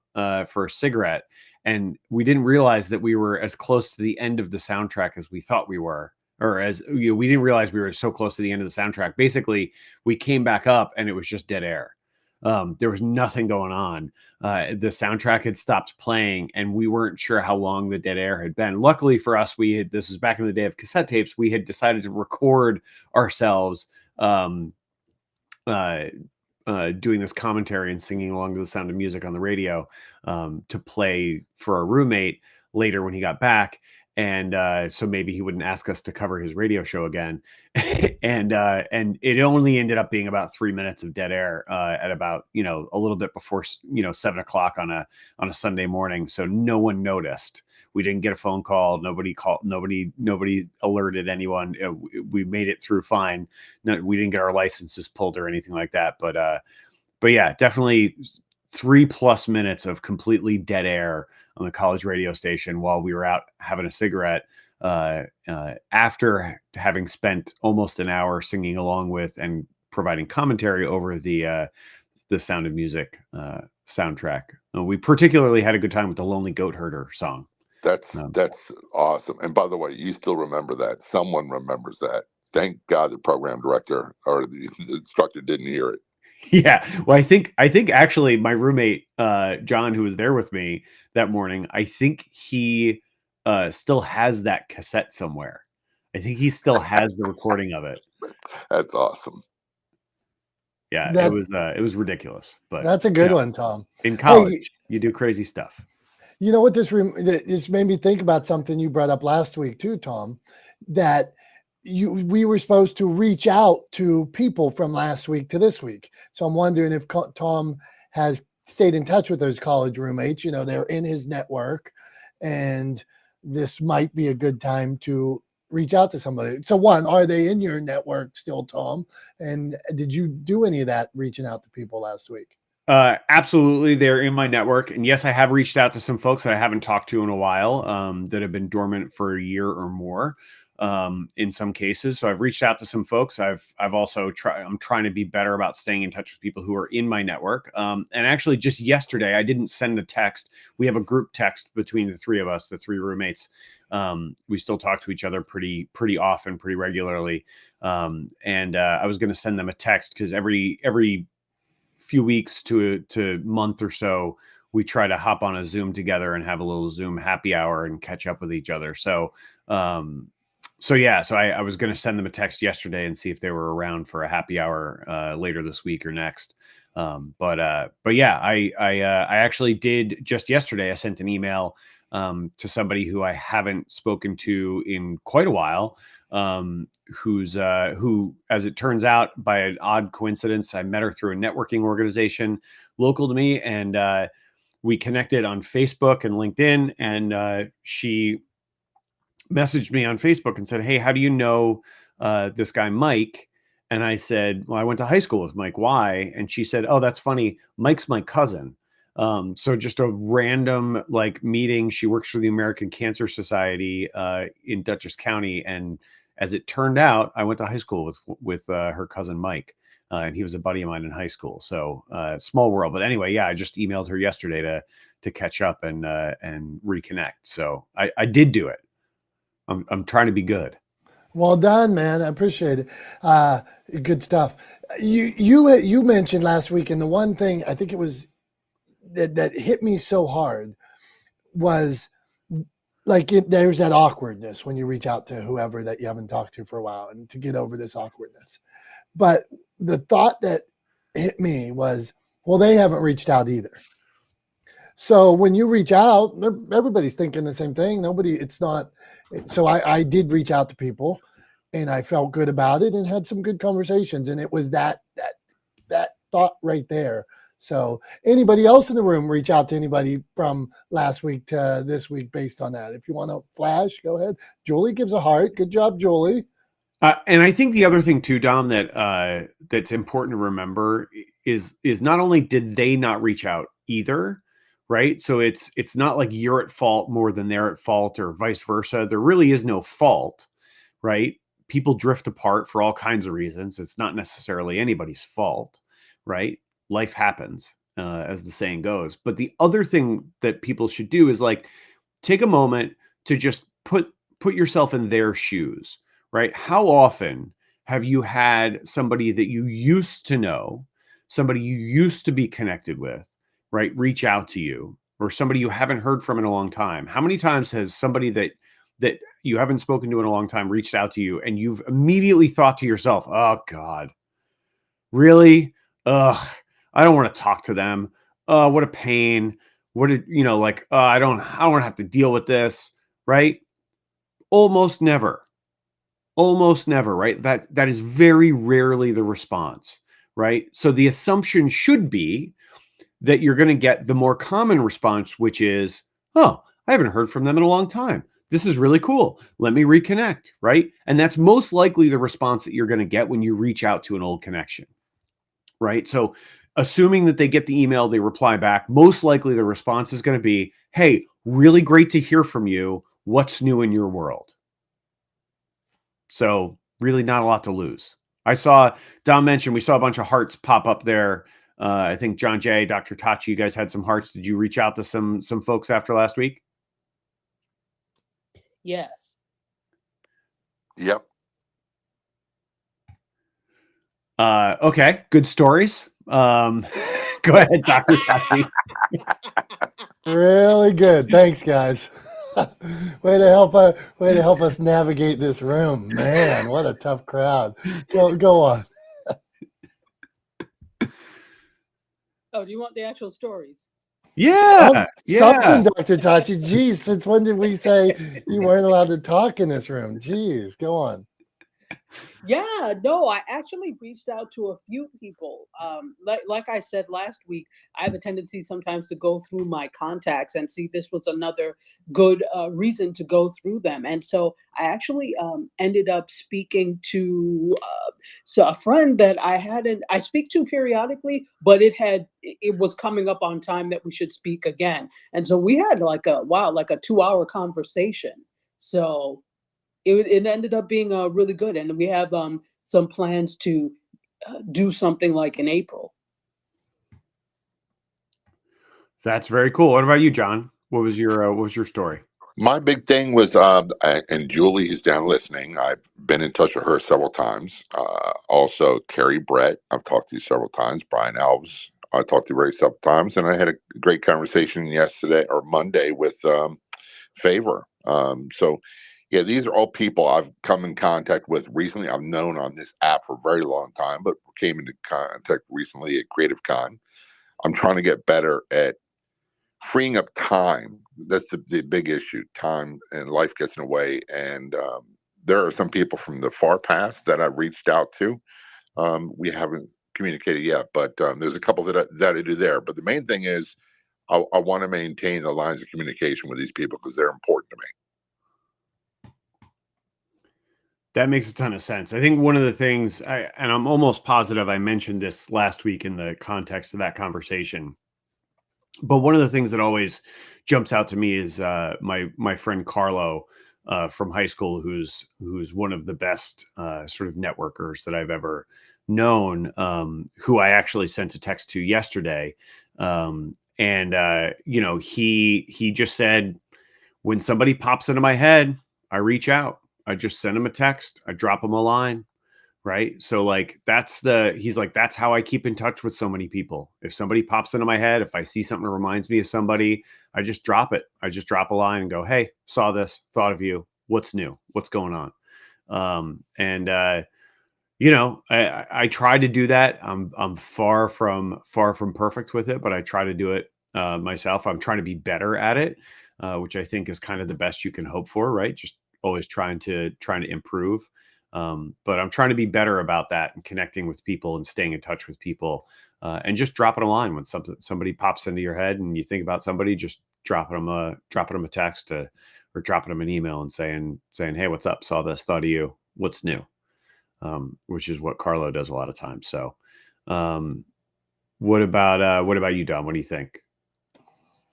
for a cigarette. And we didn't realize that we were as close to the end of the soundtrack as we thought we were, or as we didn't realize we were so close to the end of the soundtrack. Basically, we came back up and it was just dead air. There was nothing going on. The soundtrack had stopped playing, and we weren't sure how long the dead air had been. Luckily for us, this was back in the day of cassette tapes. We had decided to record ourselves doing this commentary and singing along to the Sound of Music on the radio to play for our roommate later when he got back. And so maybe he wouldn't ask us to cover his radio show again. and it only ended up being about 3 minutes of dead air at about, a little bit before, 7 o'clock on a Sunday morning. So no one noticed. We didn't get a phone call. Nobody called. Nobody alerted anyone. We made it through fine. No, we didn't get our licenses pulled or anything like that. But yeah, definitely 3+ minutes of completely dead air on the college radio station while we were out having a cigarette after having spent almost an hour singing along with and providing commentary over the Sound of Music soundtrack. We particularly had a good time with the Lonely Goat Herder song. That's awesome. And by the way, you still remember that. Someone remembers that. Thank God the program director or the instructor didn't hear it. Yeah. Well, I think actually my roommate, John, who was there with me that morning, I think he still has that cassette somewhere. I think he still has the recording of it. That's awesome. Yeah, it was ridiculous, but that's a good one, Tom. In college, you do crazy stuff. You know what? This made me think about something you brought up last week too, Tom, that we were supposed to reach out to people from last week to this week. So I'm wondering if Tom has stayed in touch with those college roommates. They're in his network, and this might be a good time to reach out to somebody. So one, are they in your network still, Tom? And did you do any of that reaching out to people last week? Absolutely. They're in my network. And yes, I have reached out to some folks that I haven't talked to in a while, that have been dormant for a year or more. In some cases. So I've reached out to some folks. I've also I'm trying to be better about staying in touch with people who are in my network. And actually just yesterday, I didn't send a text. We have a group text between the three of us, the three roommates. We still talk to each other pretty often, pretty regularly. And I was going to send them a text because every few weeks to a month or so, we try to hop on a Zoom together and have a little Zoom happy hour and catch up with each other. So I was going to send them a text yesterday and see if they were around for a happy hour later this week or next. But yeah, I actually did just yesterday. I sent an email to somebody who I haven't spoken to in quite a while, who, as it turns out, by an odd coincidence, I met her through a networking organization local to me, and we connected on Facebook and LinkedIn, and she messaged me on Facebook and said, "Hey, how do you know this guy Mike?" And I said, "Well, I went to high school with Mike. Why?" And she said, "Oh, that's funny. Mike's my cousin." So just a random meeting. She works for the American Cancer Society in Dutchess County, and as it turned out, I went to high school with her cousin Mike, and he was a buddy of mine in high school. So small world. But anyway, yeah, I just emailed her yesterday to catch up and reconnect. So I did do it. I'm trying to be good. Well done, man. I appreciate it. Good stuff. You mentioned last week, and the one thing I think it was that hit me so hard was there's that awkwardness when you reach out to whoever that you haven't talked to for a while, and to get over this awkwardness. But the thought that hit me was, well, they haven't reached out either. So when you reach out, everybody's thinking the same thing. So I did reach out to people, and I felt good about it and had some good conversations. And it was that thought right there. So anybody else in the room reach out to anybody from last week to this week based on that? If you want to flash, go ahead. Julie gives a heart. Good job, Julie. And I think the other thing too, Dom, that's important to remember is not only did they not reach out either, right? So it's not like you're at fault more than they're at fault or vice versa. There really is no fault, right? People drift apart for all kinds of reasons. It's not necessarily anybody's fault, right? life happens, as the saying goes. But the other thing that people should do is like take a moment to just put yourself in their shoes, right? How often have you had somebody that you used to know, somebody you used to be connected with, right, reach out to you, or somebody you haven't heard from in a long time? How many times has somebody that you haven't spoken to in a long time reached out to you, and you've immediately thought to yourself, "Oh God, really? Ugh, I don't want to talk to them. What a pain. What did like? I don't want to have to deal with this." Right? Almost never. Almost never. Right? That is very rarely the response. Right? So the assumption should be that you're going to get the more common response, which is, "Oh, I haven't heard from them in a long time. This is really cool. Let me reconnect." Right? And that's most likely the response that you're going to get when you reach out to an old connection. Right? So assuming that they get the email, they reply back, most likely the response is going to be, "Hey, really great to hear from you. What's new in your world?" So really not a lot to lose. I saw Dom mentioned we saw a bunch of hearts pop up there. I think John Jay, Dr. Tachi, you guys had some hearts. Did you reach out to some folks after last week? Yes. Yep. Okay, good stories. Go ahead, Dr. Tachi. Really good. Thanks, guys. way to help us navigate this room. Man, what a tough crowd. Go on. Oh, do you want the actual stories? Yeah, Something, Dr. Tachi. Geez, since when did we say you weren't allowed to talk in this room? Geez, go on. Yeah, no, I actually reached out to a few people. Like I said last week, I have a tendency sometimes to go through my contacts and see this was another good reason to go through them. And so I actually ended up speaking to a friend that I speak to periodically, but it was coming up on time that we should speak again. And so we had like a 2-hour conversation. So it ended up being really good, and we have some plans to do something like in April. That's very cool. What about you, John? What was your story? My big thing was, and Julie is down listening. I've been in touch with her several times. Also, Carrie Brett, I've talked to you several times. Brian Alves, I talked to very several times, and I had a great conversation yesterday or Monday with Favor. So, yeah, these are all people I've come in contact with recently. I've known on this app for a very long time, but came into contact recently at Creative Con. I'm trying to get better at freeing up time. That's the big issue. Time and life gets in the way. And there are some people from the far past that I've reached out to. We haven't communicated yet, but there's a couple that I do there. But the main thing is I want to maintain the lines of communication with these people because they're important to me. That makes a ton of sense. I think one of the things, and I'm almost positive I mentioned this last week in the context of that conversation, but one of the things that always jumps out to me is my friend Carlo from high school, who's one of the best sort of networkers that I've ever known, who I actually sent a text to yesterday, and he just said, when somebody pops into my head, I reach out. I just send him a text. I drop him a line. Right. So like, he's like, that's how I keep in touch with so many people. If somebody pops into my head, if I see something that reminds me of somebody, I just drop it. I just drop a line and go, "Hey, saw this, thought of you. What's new? What's going on?" I try to do that. I'm far from perfect with it, but I try to do it myself. I'm trying to be better at it, which I think is kind of the best you can hope for, right? Just always trying to improve. But I'm trying to be better about that and connecting with people and staying in touch with people, and just dropping a line when somebody pops into your head and you think about somebody, just dropping them a text or dropping them an email and saying, "Hey, what's up? Saw this, thought of you. What's new?" Which is what Carlo does a lot of times. So, what about you, Dom? What do you think?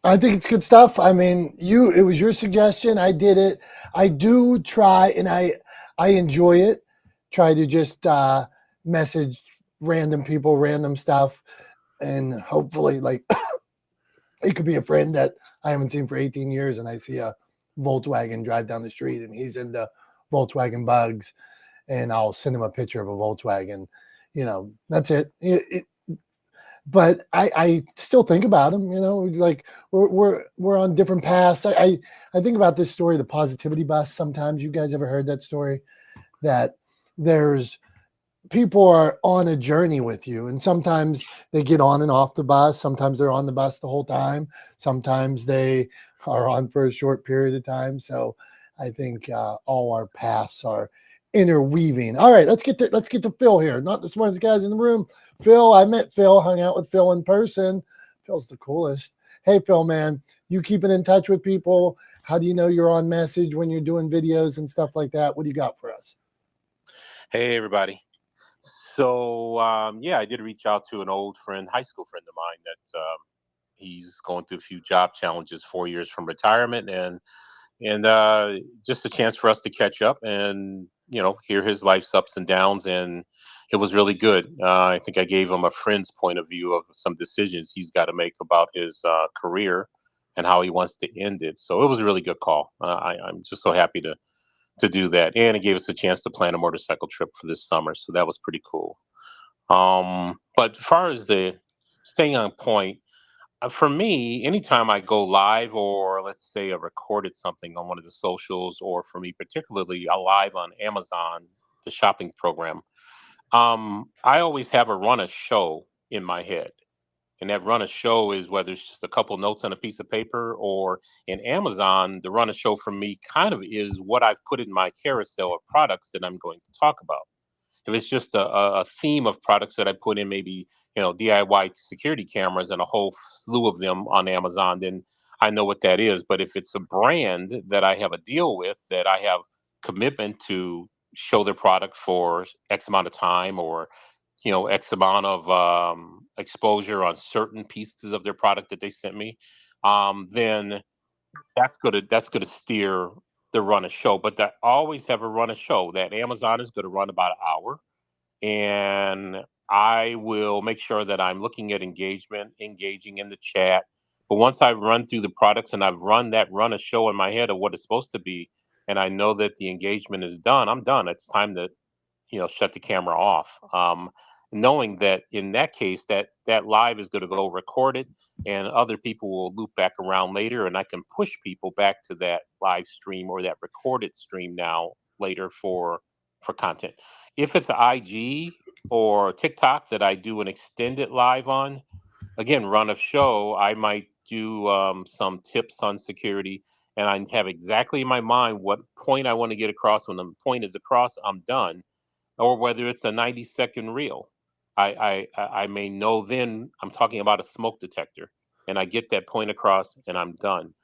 I think it's good stuff. I mean, it was your suggestion. I did it. I do try, and I enjoy it. Try to just message random people, random stuff. and hopefully, like, it could be a friend that I haven't seen for 18 years, and I see a Volkswagen drive down the street, and he's into Volkswagen bugs, and I'll send him a picture of a Volkswagen. That's it. But I still think about him. Like we're on different paths. I think about this story, the positivity bus. Sometimes, you guys ever heard that story? That there's people are on a journey with you, and sometimes they get on and off the bus. Sometimes they're on the bus the whole time. Sometimes they are on for a short period of time. So I think all our paths are interweaving. All right, let's get to Phil here. Not the smartest guys in the room. Phil, I met Phil, hung out with Phil in person. Phil's the coolest. Hey, Phil, man, you keeping in touch with people? How do you know you're on message when you're doing videos and stuff like that? What do you got for us? Hey, everybody. So, yeah, I did reach out to an old friend, high school friend of mine that he's going through a few job challenges, 4 years from retirement, and just a chance for us to catch up and, hear his life's ups and downs. And it was really good. I think I gave him a friend's point of view of some decisions he's got to make about his career and how he wants to end it. So it was a really good call. I'm just so happy to do that. And it gave us a chance to plan a motorcycle trip for this summer. So that was pretty cool. But as far as the staying on point, for me, anytime I go live or let's say I recorded something on one of the socials, or for me particularly a live on Amazon, the shopping program, I always have a run a show in my head. And that run a show is whether it's just a couple notes on a piece of paper, or in Amazon, the run a show for me kind of is what I've put in my carousel of products that I'm going to talk about. If it's just a theme of products that I put in, maybe, DIY security cameras and a whole slew of them on Amazon, then I know what that is. But if it's a brand that I have a deal with, that I have commitment to show their product for X amount of time, or X amount of exposure on certain pieces of their product that they sent me, then that's gonna steer the run a show. But that always have a run a show that Amazon is gonna run about an hour, and I will make sure that I'm looking at engagement, engaging in the chat. But once I run through the products and I've run a show in my head of what it's supposed to be, and I know that the engagement is done, I'm done. It's time to shut the camera off. Knowing that in that case, that live is going to go recorded, and other people will loop back around later, and I can push people back to that live stream or that recorded stream now later for content. If it's IG or TikTok that I do an extended live on, again, run of show, I might do some tips on security, and I have exactly in my mind what point I want to get across. When the point is across, I'm done. Or whether it's a 90-second reel, I may know then I'm talking about a smoke detector, and I get that point across, and I'm done.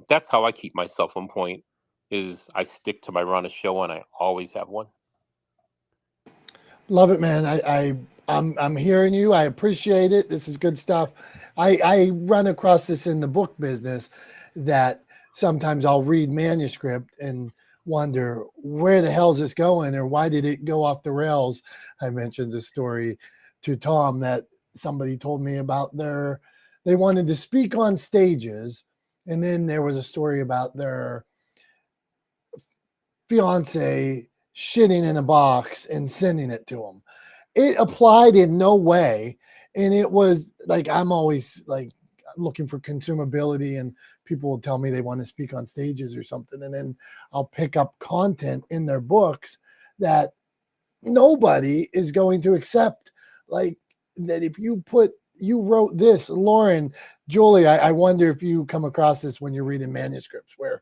That's how I keep myself on point. Is I stick to my run of show, and I always have one. Love it, man. I'm hearing you. I appreciate it. This is good stuff. I run across this in the book business, that sometimes I'll read manuscript and wonder, where the hell is this going, or why did it go off the rails? I mentioned the story to Tom that somebody told me about they wanted to speak on stages, and then there was a story about their fiance shitting in a box and sending it to them. It applied in no way. And it was like, I'm always like looking for consumability, and people will tell me they want to speak on stages or something. And then I'll pick up content in their books that nobody is going to accept. Like that, if you wrote this, Lauren, Julie, I wonder if you come across this when you're reading manuscripts, where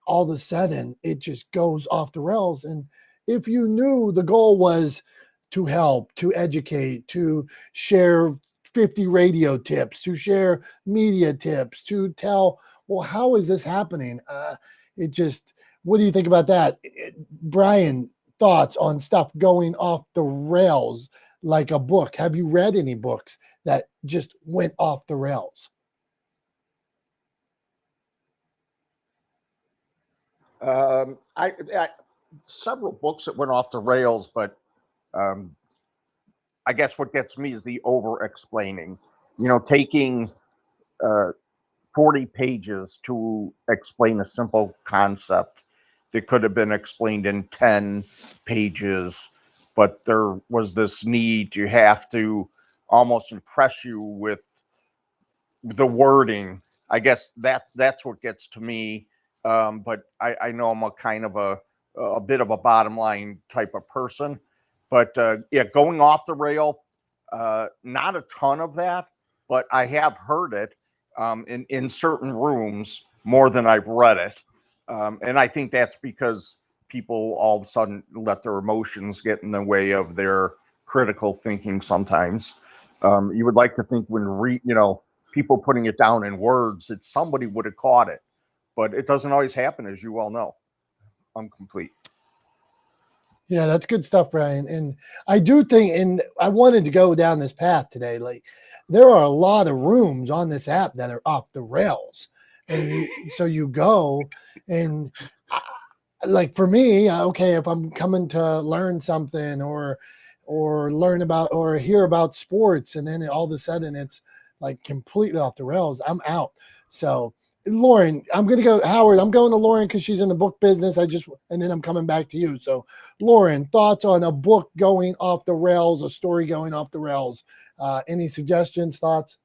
all of a sudden it just goes off the rails. And if you knew the goal was to help, to educate, to share 50 radio tips, to share media tips, to tell, well, how is this happening? What do you think about that? Brian, thoughts on stuff going off the rails like a book? Have you read any books that just went off the rails? I several books that went off the rails, but I guess what gets me is the over explaining, taking 40 pages to explain a simple concept that could have been explained in 10 pages, but there was this need to have to almost impress you with the wording. I guess that's what gets to me. But I know I'm a kind of a bit of a bottom line type of person. But yeah, going off the rail, not a ton of that, but I have heard it in certain rooms more than I've read it. And I think that's because people all of a sudden let their emotions get in the way of their critical thinking sometimes. You would like to think when people putting it down in words that somebody would have caught it, but it doesn't always happen, as you well know. I'm complete. Yeah, that's good stuff, Brian. And I do think, and I wanted to go down this path today. Like, there are a lot of rooms on this app that are off the rails, and so you go and like for me, okay, if I'm coming to learn something or learn about or hear about sports, and then all of a sudden it's like completely off the rails, I'm out. So Lauren, I'm going to go. Howard, I'm going to Lauren because she's in the book business. And then I'm coming back to you. So, Lauren, thoughts on a book going off the rails, a story going off the rails? Any suggestions, thoughts?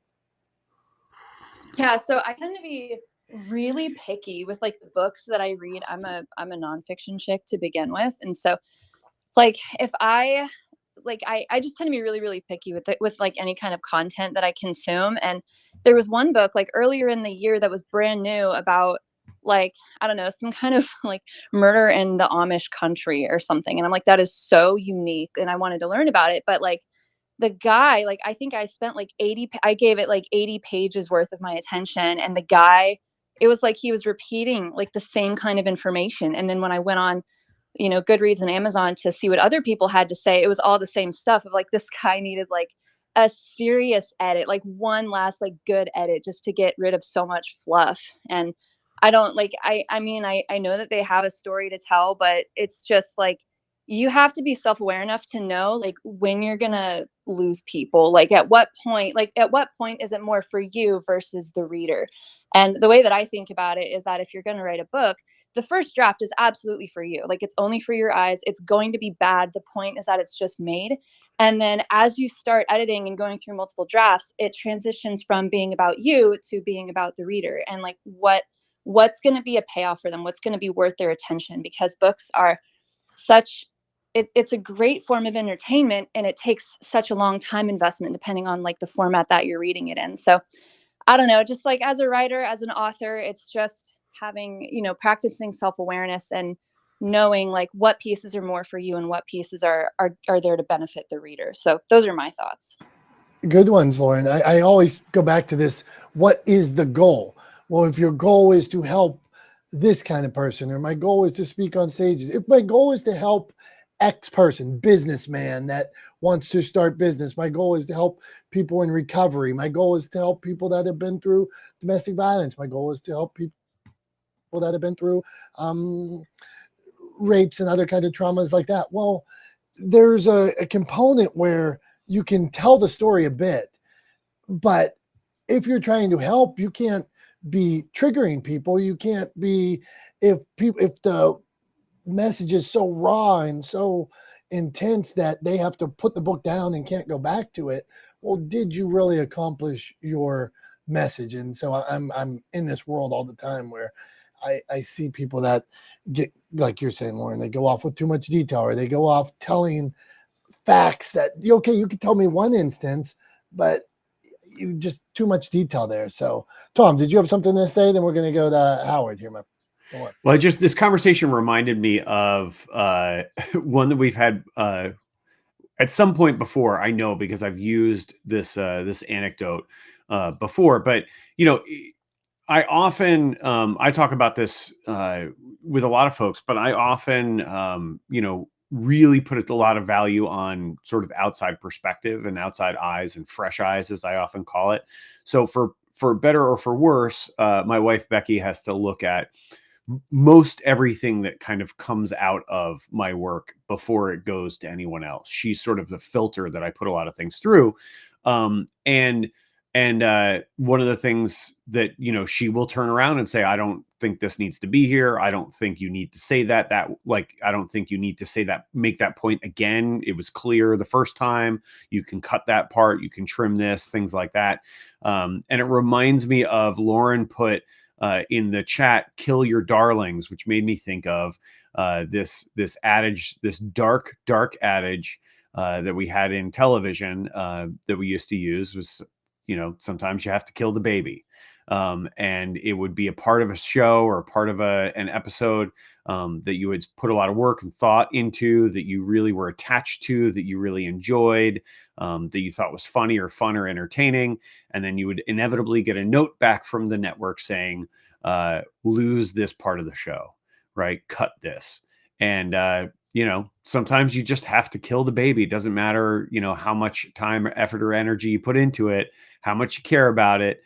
Yeah, so I tend to be really picky with like the books that I read. I'm a nonfiction chick to begin with, and so like if I just tend to be really, really picky with like any kind of content that I consume. And there was one book like earlier in the year that was brand new about like, I don't know, some kind of like murder in the Amish country or something. And I'm like, that is so unique. And I wanted to learn about it. But like the guy, like, I think I spent like I gave it like 80 pages worth of my attention. And the guy, it was like he was repeating like the same kind of information. And then when I went on, Goodreads and Amazon to see what other people had to say, it was all the same stuff of like, this guy needed like a serious edit, like one last like good edit just to get rid of so much fluff. And I don't like, I mean, I know that they have a story to tell, but it's just like, you have to be self-aware enough to know like when you're going to lose people, like at what point is it more for you versus the reader? And the way that I think about it is that if you're going to write a book, the first draft is absolutely for you. Like it's only for your eyes. It's going to be bad. The point is that it's just made. And then as you start editing and going through multiple drafts, it transitions from being about you to being about the reader and like what's going to be a payoff for them, what's going to be worth their attention, because books are it's a great form of entertainment, and it takes such a long time investment depending on like the format that you're reading it in. So I don't know, just like as a writer, as an author, it's just having, practicing self-awareness and knowing like what pieces are more for you and what pieces are there to benefit the reader. So those are my thoughts. Good ones, Lauren. I always go back to this. What is the goal? Well, if your goal is to help this kind of person, or my goal is to speak on stages, if my goal is to help X person, businessman that wants to start business, my goal is to help people in recovery. My goal is to help people that have been through domestic violence. My goal is to help people that have been through rapes and other kinds of traumas like that. Well, there's a component where you can tell the story a bit, but if you're trying to help, you can't be triggering people. You can't be, if the message is so raw and so intense that they have to put the book down and can't go back to it. Well, did you really accomplish your message? And so I'm in this world all the time where I see people that get, like you're saying, Lauren, they go off with too much detail, or they go off telling facts that, okay, you could tell me one instance, but you just too much detail there. So Tom, did you have something to say? Then we're going to go to Howard here. Well, this conversation reminded me of one that we've had at some point before. I know because I've used this anecdote before, but I often I talk about this with a lot of folks, but I often really put a lot of value on sort of outside perspective and outside eyes and fresh eyes, as I often call it. So for better or for worse, my wife Becky has to look at most everything that kind of comes out of my work before it goes to anyone else. She's sort of the filter that I put a lot of things through. And one of the things that, you know, she will turn around and say, I don't think this needs to be here. I don't think you need to say that, I don't think you need to say that, make that point again. It was clear the first time. You can cut that part, you can trim this, things like that. And it reminds me of Lauren put in the chat, kill your darlings, which made me think of this adage, this dark adage that we had in television that we used to use was, you know, sometimes you have to kill the baby. And it would be a part of a show or part of an episode that you would put a lot of work and thought into, that you really were attached to, that you really enjoyed, that you thought was funny or fun or entertaining. And then you would inevitably get a note back from the network saying, lose this part of the show, right? Cut this. And, you know, sometimes you just have to kill the baby. It doesn't matter, you know, how much time or effort or energy you put into it, how much you care about it.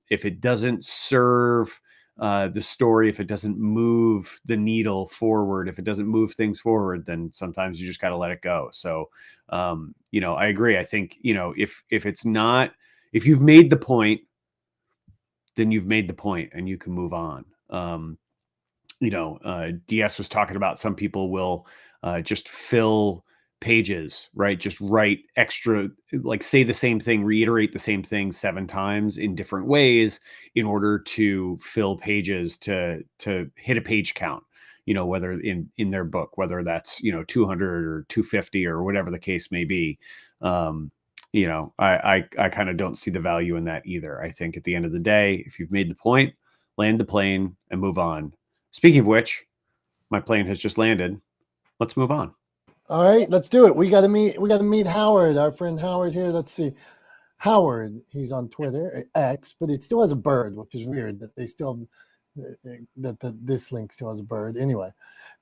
If it doesn't serve the story, if it doesn't move the needle forward, if it doesn't move things forward, then sometimes you just got to let it go. So, you know, I agree. I think, you know, if it's not, if you've made the point, then you've made the point and you can move on. You know, DS was talking about some people will just fill pages, right? Just write extra, like say the same thing, reiterate the same thing 7 times in different ways in order to fill pages to hit a page count, you know, whether in their book, whether that's, you know, 200 or 250 or whatever the case may be. You know, I kind of don't see the value in that either. I think at the end of the day, if you've made the point, land the plane and move on. Speaking of which, my plane has just landed. Let's move on. All right, let's do it. We got to meet Howard, our friend Howard here. Let's see. Howard, he's on Twitter, X, but it still has a bird, which is weird that they still this link still has a bird. Anyway,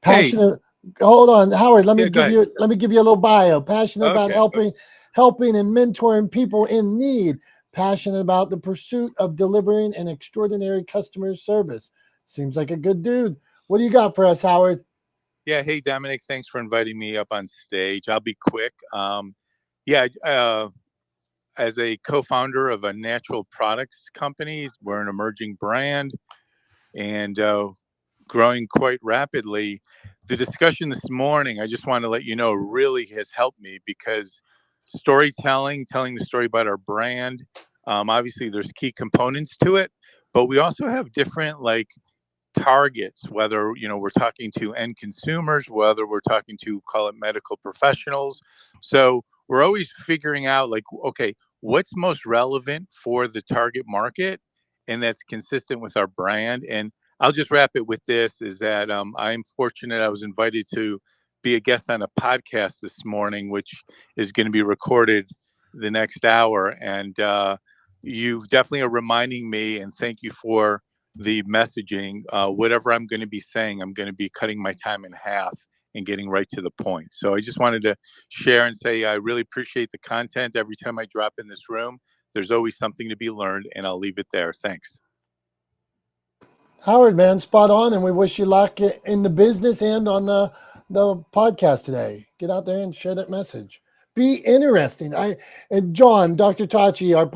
passionate. Hey. Hold on, Howard. Let me give you a little bio. Passionate about helping and mentoring people in need. Passionate about the pursuit of delivering an extraordinary customer service. Seems like a good dude. What do you got for us, Howard? Yeah. Hey, Dominic, thanks for inviting me up on stage. I'll be quick. As a co-founder of a natural products company, we're an emerging brand and growing quite rapidly. The discussion this morning, I just want to let you know, really has helped me because storytelling, telling the story about our brand, obviously there's key components to it, but we also have different targets, whether, you know, we're talking to end consumers, whether we're talking to, call it, medical professionals. So we're always figuring out okay, what's most relevant for the target market, and that's consistent with our brand. And I'll just wrap it with this, is that I'm fortunate I was invited to be a guest on a podcast this morning, which is going to be recorded the next hour. And you definitely are reminding me, and thank you for the messaging. Whatever I'm going to be saying, I'm going to be cutting my time in half and getting right to the point. So I just wanted to share and say I really appreciate the content. Every time I drop in this room, there's always something to be learned, and I'll leave it there. Thanks. Howard, man, spot on, and we wish you luck in the business and on the podcast today. Get out there and share that message. Be interesting. And John, Dr. Tachi, our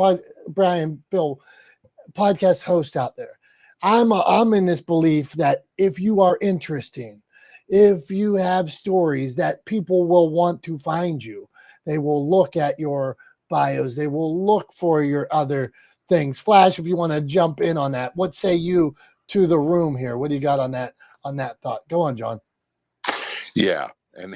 Brian, Bill, podcast host out there. I'm in this belief that if you are interesting, if you have stories, that people will want to find you. They will look at your bios. They will look for your other things. Flash, if you want to jump in on that, what say you to the room here? What do you got on that thought? Go on, John. Yeah. And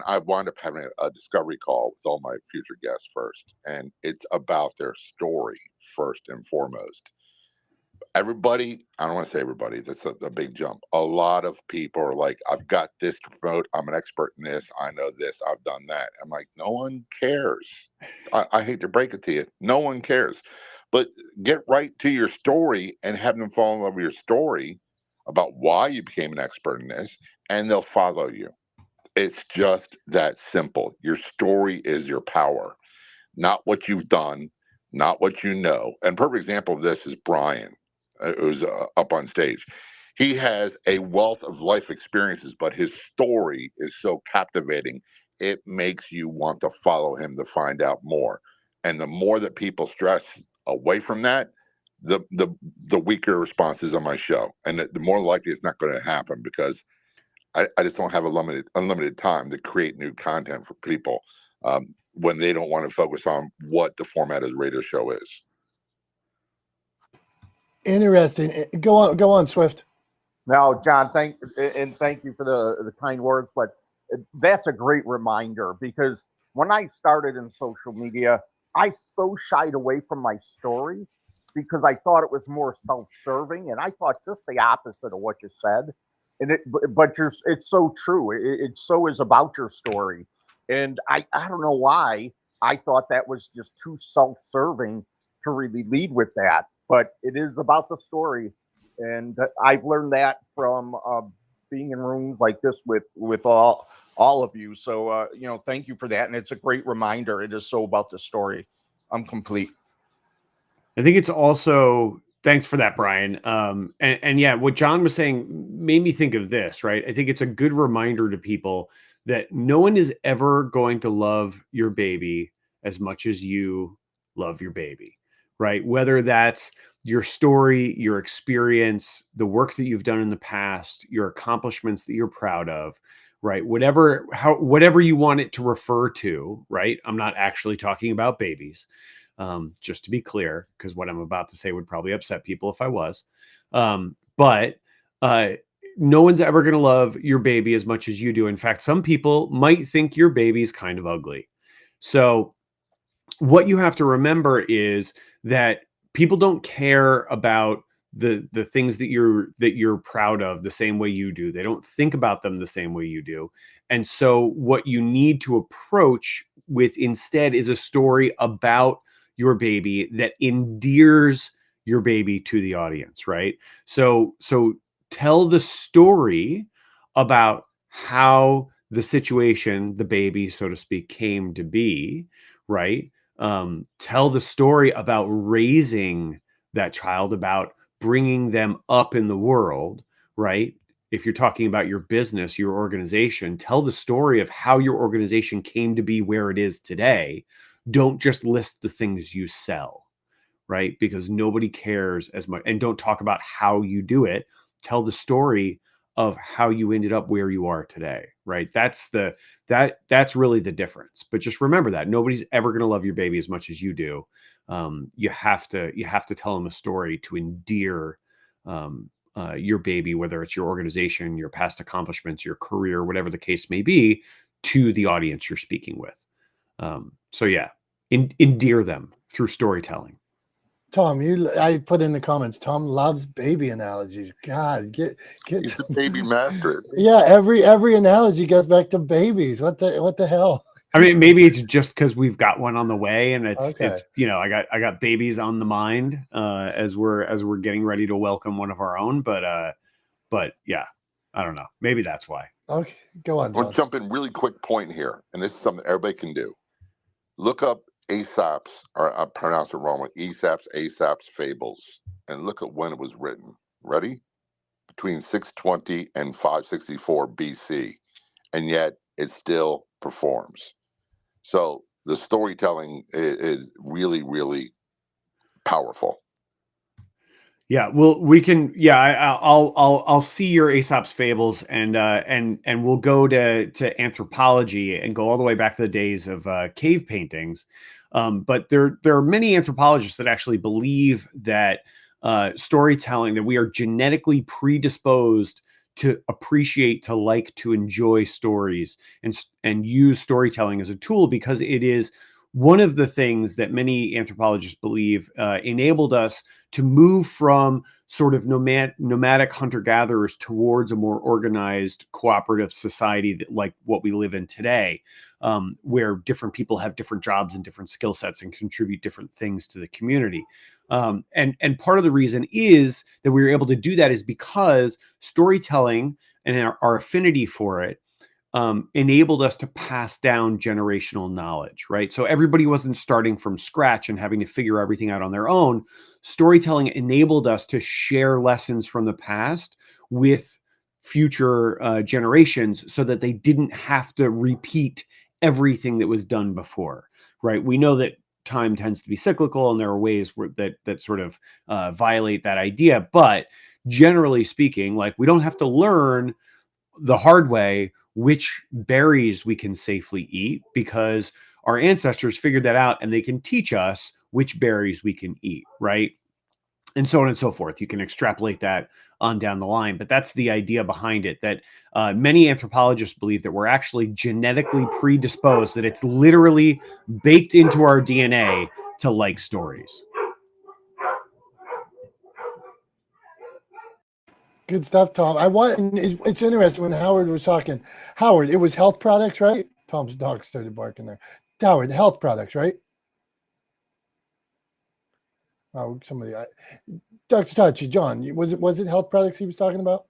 I wound up having a discovery call with all my future guests first. And it's about their story first and foremost. Everybody, I don't want to say everybody, that's a big jump. A lot of people are like, I've got this to promote. I'm an expert in this. I know this. I've done that. I'm like, no one cares. I hate to break it to you. No one cares. But get right to your story and have them fall in love with your story about why you became an expert in this, and they'll follow you. It's just that simple. Your story is your power, not what you've done, not what you know. And perfect example of this is Brian, who's up on stage. He has a wealth of life experiences, but his story is so captivating. It makes you want to follow him to find out more. And the more that people stress away from that, the weaker response is on my show, and the more likely it's not going to happen because I just don't have a unlimited time to create new content for people when they don't want to focus on what the format of the radio show is. Interesting. Go on, Swift. No, John, thank you for the kind words, but that's a great reminder because when I started in social media, I so shied away from my story because I thought it was more self-serving, and I thought just the opposite of what you said. And it's so true. It so is about your story, and I don't know why I thought that was just too self-serving to really lead with that, but it is about the story. And I've learned that from being in rooms like this with all of you. So thank you for that, and it's a great reminder. It is so about the story. I'm complete. I think it's also, thanks for that, Brian. And yeah, what John was saying made me think of this, right? I think it's a good reminder to people that no one is ever going to love your baby as much as you love your baby, right? Whether that's your story, your experience, the work that you've done in the past, your accomplishments that you're proud of, right? Whatever you want it to refer to, right? I'm not actually talking about babies, just to be clear, because what I'm about to say would probably upset people if I was. But no one's ever going to love your baby as much as you do. In fact, some people might think your baby is kind of ugly. So what you have to remember is that people don't care about the things that you're proud of the same way you do. They don't think about them the same way you do. And so what you need to approach with instead is a story about your baby that endears your baby to the audience, right? So tell the story about how the situation, the baby, so to speak, came to be, right? Tell the story about raising that child, about bringing them up in the world, right? If you're talking about your business, your organization, tell the story of how your organization came to be where it is today. Don't just list the things you sell, right? Because nobody cares as much. And don't talk about how you do it. Tell the story of how you ended up where you are today, right? That's really the difference. But just remember that nobody's ever going to love your baby as much as you do. You have to tell them a story to endear your baby, whether it's your organization, your past accomplishments, your career, whatever the case may be, to the audience you're speaking with. So yeah, endear them through storytelling. Tom, I put in the comments, Tom loves baby analogies. God, get He's the baby master. Yeah, every analogy goes back to babies. What the hell? I mean, maybe it's just because we've got one on the way, and it's Okay. I got babies on the mind as we're getting ready to welcome one of our own. But yeah, I don't know. Maybe that's why. Okay, go on, I'll John. jump in really quick point here, and this is something everybody can do. Look up Aesop's, or I pronounced it wrong, Aesop's Fables, and look at when it was written. Ready? Between 620 and 564 BC, and yet it still performs. So the storytelling is really, really powerful. Yeah, well, we can. Yeah, I'll see your Aesop's Fables, and we'll go to anthropology and go all the way back to the days of cave paintings. But there are many anthropologists that actually believe that storytelling, that we are genetically predisposed to appreciate, to like, to enjoy stories, and use storytelling as a tool, because it is one of the things that many anthropologists believe enabled us to move from sort of nomadic hunter-gatherers towards a more organized cooperative society like what we live in today, where different people have different jobs and different skill sets and contribute different things to the community. And part of the reason is that we were able to do that is because storytelling and our affinity for it enabled us to pass down generational knowledge, right? So everybody wasn't starting from scratch and having to figure everything out on their own. Storytelling enabled us to share lessons from the past with future generations so that they didn't have to repeat everything that was done before, right? We know that time tends to be cyclical, and there are ways that sort of violate that idea. But generally speaking, like, we don't have to learn the hard way which berries we can safely eat, because our ancestors figured that out, and they can teach us which berries we can eat, right? And so on and so forth. You can extrapolate that on down the line, but that's the idea behind it, that many anthropologists believe that we're actually genetically predisposed, that it's literally baked into our DNA to like stories. Good stuff, Tom. It's interesting when Howard was talking. Howard, it was health products, right? Tom's dog started barking there. Howard, health products, right? Oh, Dr. Tachi, John, was it health products he was talking about?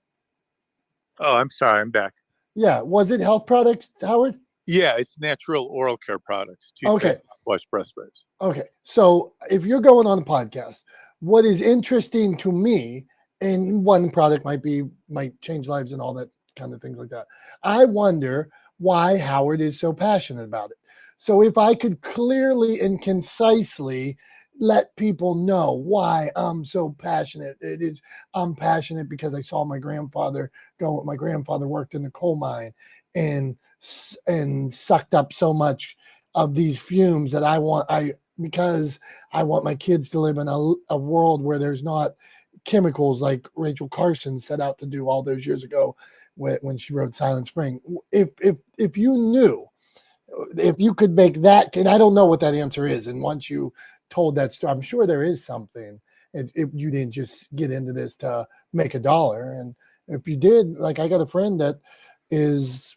Oh, I'm sorry. I'm back. Yeah. Was it health products, Howard? Yeah, it's natural oral care products. Okay. Wash breast sprays. Okay. So if you're going on a podcast, what is interesting to me, and one product might change lives and all that kind of things like that. I wonder why Howard is so passionate about it. So if I could clearly and concisely let people know why I'm so passionate, I'm passionate because I saw my grandfather go. My grandfather worked in the coal mine and sucked up so much of these fumes that because I want my kids to live in a world where there's not chemicals like Rachel Carson set out to do all those years ago when she wrote Silent Spring. If you knew, if you could make that, and I don't know what that answer is, and once you told that story, I'm sure there is something. If you didn't just get into this to make $1, and if you did, like, I got a friend that is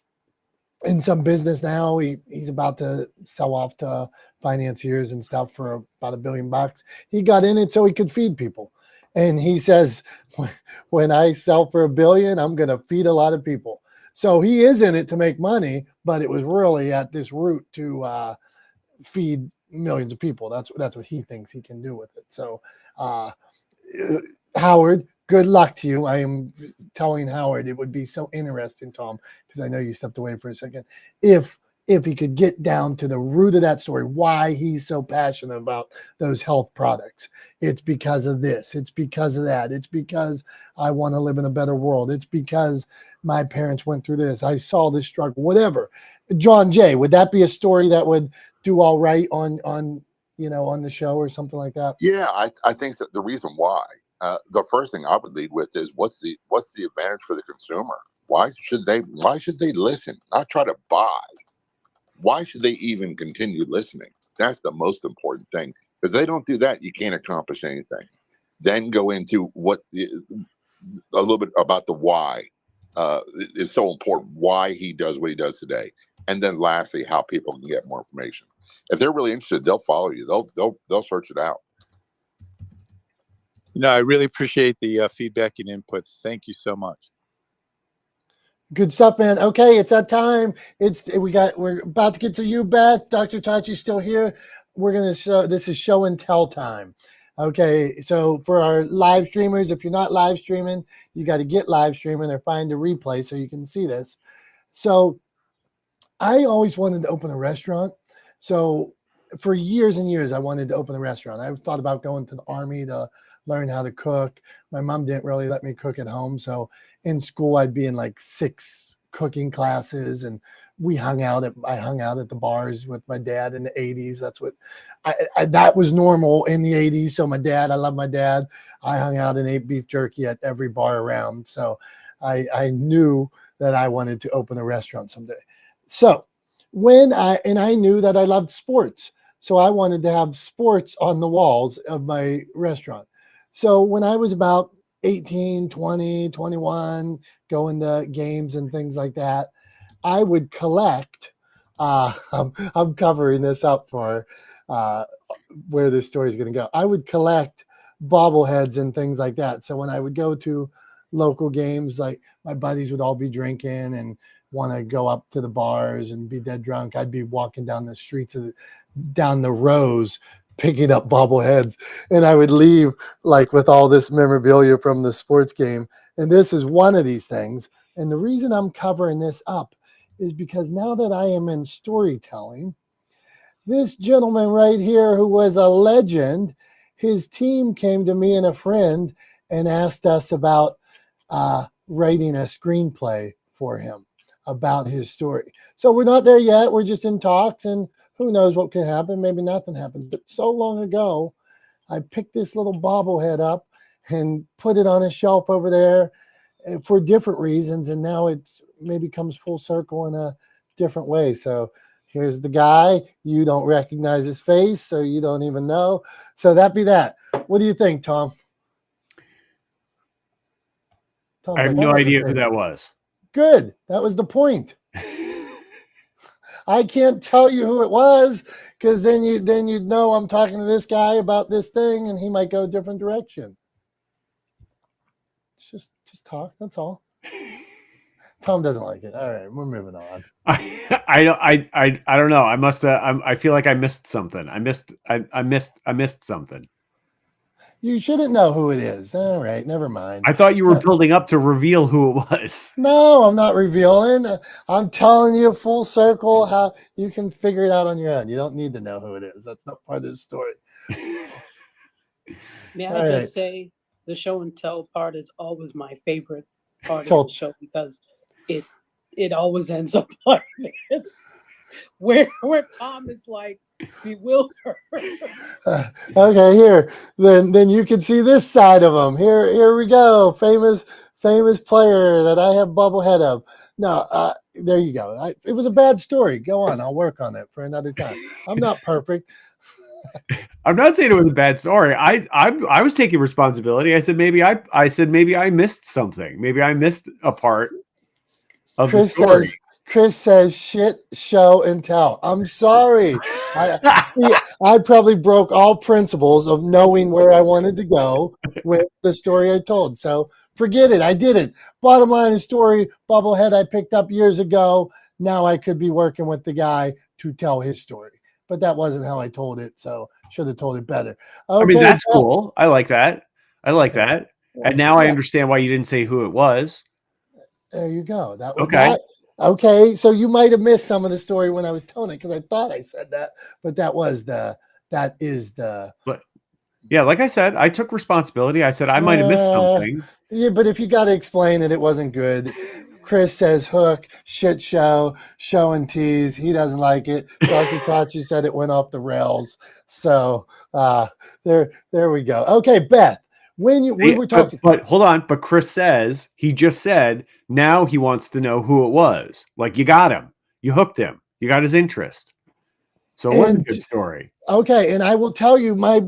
in some business now. He's about to sell off to financiers and stuff for about $1 billion. He got in it so he could feed people. And he says, when I sell for $1 billion, I'm going to feed a lot of people. So he is in it to make money, but it was really at this root to feed millions of people. That's what he thinks he can do with it. So Howard, good luck to you. I am telling Howard it would be so interesting, Tom, because I know you stepped away for a second, if he could get down to the root of that story, why he's so passionate about those health products. It's because of this. It's because of that. It's because I want to live in a better world. It's because my parents went through this. I saw this struggle, whatever. John Jay, would that be a story that would do all right on the show or something like that? Yeah, I think that the reason why, the first thing I would lead with is what's the advantage for the consumer? Why should they listen, not try to buy? Why should they even continue listening? That's the most important thing. Because they don't do that, you can't accomplish anything. Then go into a little bit about the why. Is so important. Why he does what he does today, and then lastly, how people can get more information. If they're really interested, they'll follow you. They'll search it out. I really appreciate the feedback and input. Thank you so much. Good stuff, man. Okay, it's that time. We're about to get to you, Beth. Dr. Tachi's still here. We're gonna show. This is show and tell time. Okay, so for our live streamers, if you're not live streaming, you got to get live streaming or find a replay so you can see this. So I always wanted to open a restaurant. So for years and years, I wanted to open a restaurant. I thought about going to the Army to learn how to cook. My mom didn't really let me cook at home. So in school, I'd be in like 6 cooking classes, and I hung out at the bars with my dad in the 80s. That's what that was normal in the 80s. So I love my dad. I hung out and ate beef jerky at every bar around. So I knew that I wanted to open a restaurant someday. So I knew that I loved sports. So I wanted to have sports on the walls of my restaurant. So when I was about 18, 20, 21, going to games and things like that, I would collect, I'm covering this up for where this story is going to go. I would collect bobbleheads and things like that. So when I would go to local games, like my buddies would all be drinking and want to go up to the bars and be dead drunk, I'd be walking down the streets down the rows picking up bobbleheads, and I would leave like with all this memorabilia from the sports game. And this is one of these things. And the reason I'm covering this up is because now that I am in storytelling, this gentleman right here who was a legend, his team came to me and a friend and asked us about writing a screenplay for him about his story. So we're not there yet. We're just in talks, and who knows what can happen. Maybe nothing happens. But so long ago, I picked this little bobblehead up and put it on a shelf over there for different reasons. And now it's maybe comes full circle in a different way. So here's the guy. You don't recognize his face, so you don't even know. So that be that. What do you think, Tom? Tom's I have like, no wasn't idea who ready. that was. Good. That was the point. I can't tell you who it was because then you'd know I'm talking to this guy about this thing and he might go a different direction. It's just talk. That's all. Tom doesn't like it. All right, we're moving on. I don't know. I must I feel like I missed something. I missed something. You shouldn't know who it is. All right, never mind. I thought you were building up to reveal who it was. No, I'm not revealing. I'm telling you full circle how you can figure it out on your own. You don't need to know who it is. That's not part of the story. May All I right. just say the show and tell part is always my favorite part Tell- of the show because it always ends up like this, where Tom is like bewildered. Okay, here. Then you can see this side of him. Here we go. Famous player that I have bobblehead of. No, there you go. It was a bad story. Go on. I'll work on it for another time. I'm not perfect. I'm not saying it was a bad story. I was taking responsibility. I said maybe I missed something. Maybe I missed a part of the story. Chris says shit, show and tell. I'm sorry. I probably broke all principles of knowing where I wanted to go with the story I told. So forget it. I did it. Bottom line is story, bobblehead I picked up years ago. Now I could be working with the guy to tell his story. But that wasn't how I told it. So should have told it better. Okay, I mean, that's cool. I like that. And now I understand why you didn't say who it was. There you go. That was Okay. Okay, so you might have missed some of the story when I was telling it because I thought I said that, but that is the. But yeah, like I said, I took responsibility. I said I might have missed something. Yeah, but if you got to explain it, it wasn't good. Chris says hook, shit show, show and tease. He doesn't like it. Dr. Tachi said it went off the rails. So there we go. Okay, Beth. We were talking, but hold on. But Chris he just said now he wants to know who it was. Like you got him, you hooked him, you got his interest. So it was a good story. Okay, and I will tell you my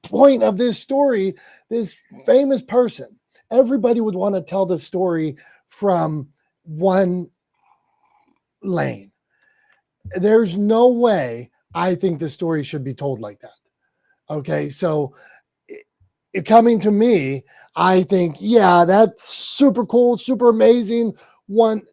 point of this story. This famous person, everybody would want to tell the story from one lane. There's no way I think the story should be told like that. Okay, so. Coming to me, I think, yeah, that's super cool, super amazing.